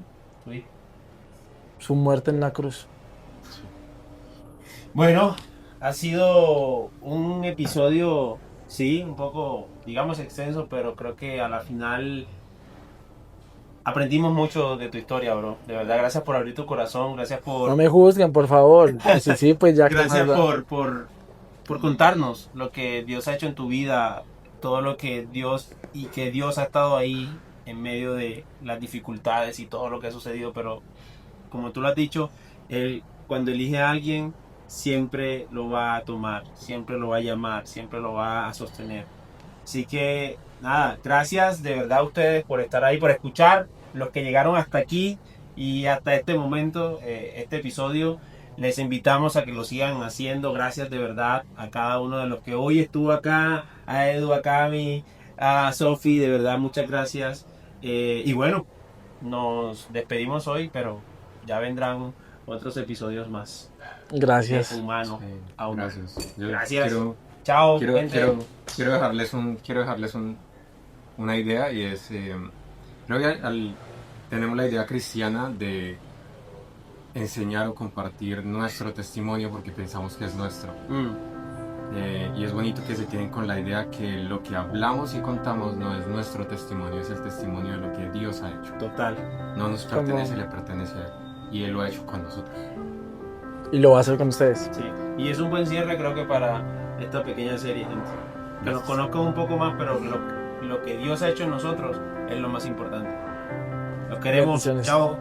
muerte en la cruz. Bueno, ha sido un episodio, sí, un poco, digamos, extenso, pero creo que a la final aprendimos mucho de tu historia, bro. De verdad, gracias por abrir tu corazón, gracias por... No me juzguen, por favor. Sí, sí, pues ya. Gracias por contarnos lo que Dios ha hecho en tu vida, todo lo que Dios ha estado ahí en medio de las dificultades y todo lo que ha sucedido, pero como tú lo has dicho, Él cuando elige a alguien siempre lo va a tomar, siempre lo va a llamar, siempre lo va a sostener. Así que nada, gracias de verdad a ustedes por estar ahí, por escuchar, los que llegaron hasta aquí y hasta este momento, este episodio. Les invitamos a que lo sigan haciendo. Gracias de verdad a cada uno de los que hoy estuvo acá, a Edu, a Cami, a Sofi, de verdad muchas gracias. Y bueno, nos despedimos hoy, pero ya vendrán otros episodios más. Gracias. Humano. Gracias. Gracias. Chao. Quiero dejarles una idea y es, creo que tenemos la idea cristiana de enseñar o compartir nuestro testimonio porque pensamos que es nuestro. Y es bonito que se queden con la idea que lo que hablamos y contamos no es nuestro testimonio, es el testimonio de lo que Dios ha hecho. Total. No nos pertenece, le pertenece a Él. Y Él lo ha hecho con nosotros. Y lo va a hacer con ustedes. Sí. Y es un buen cierre, creo que para esta pequeña serie, gente. Que nos conozcan un poco más, pero lo que Dios ha hecho en nosotros es lo más importante. Los queremos. Chao.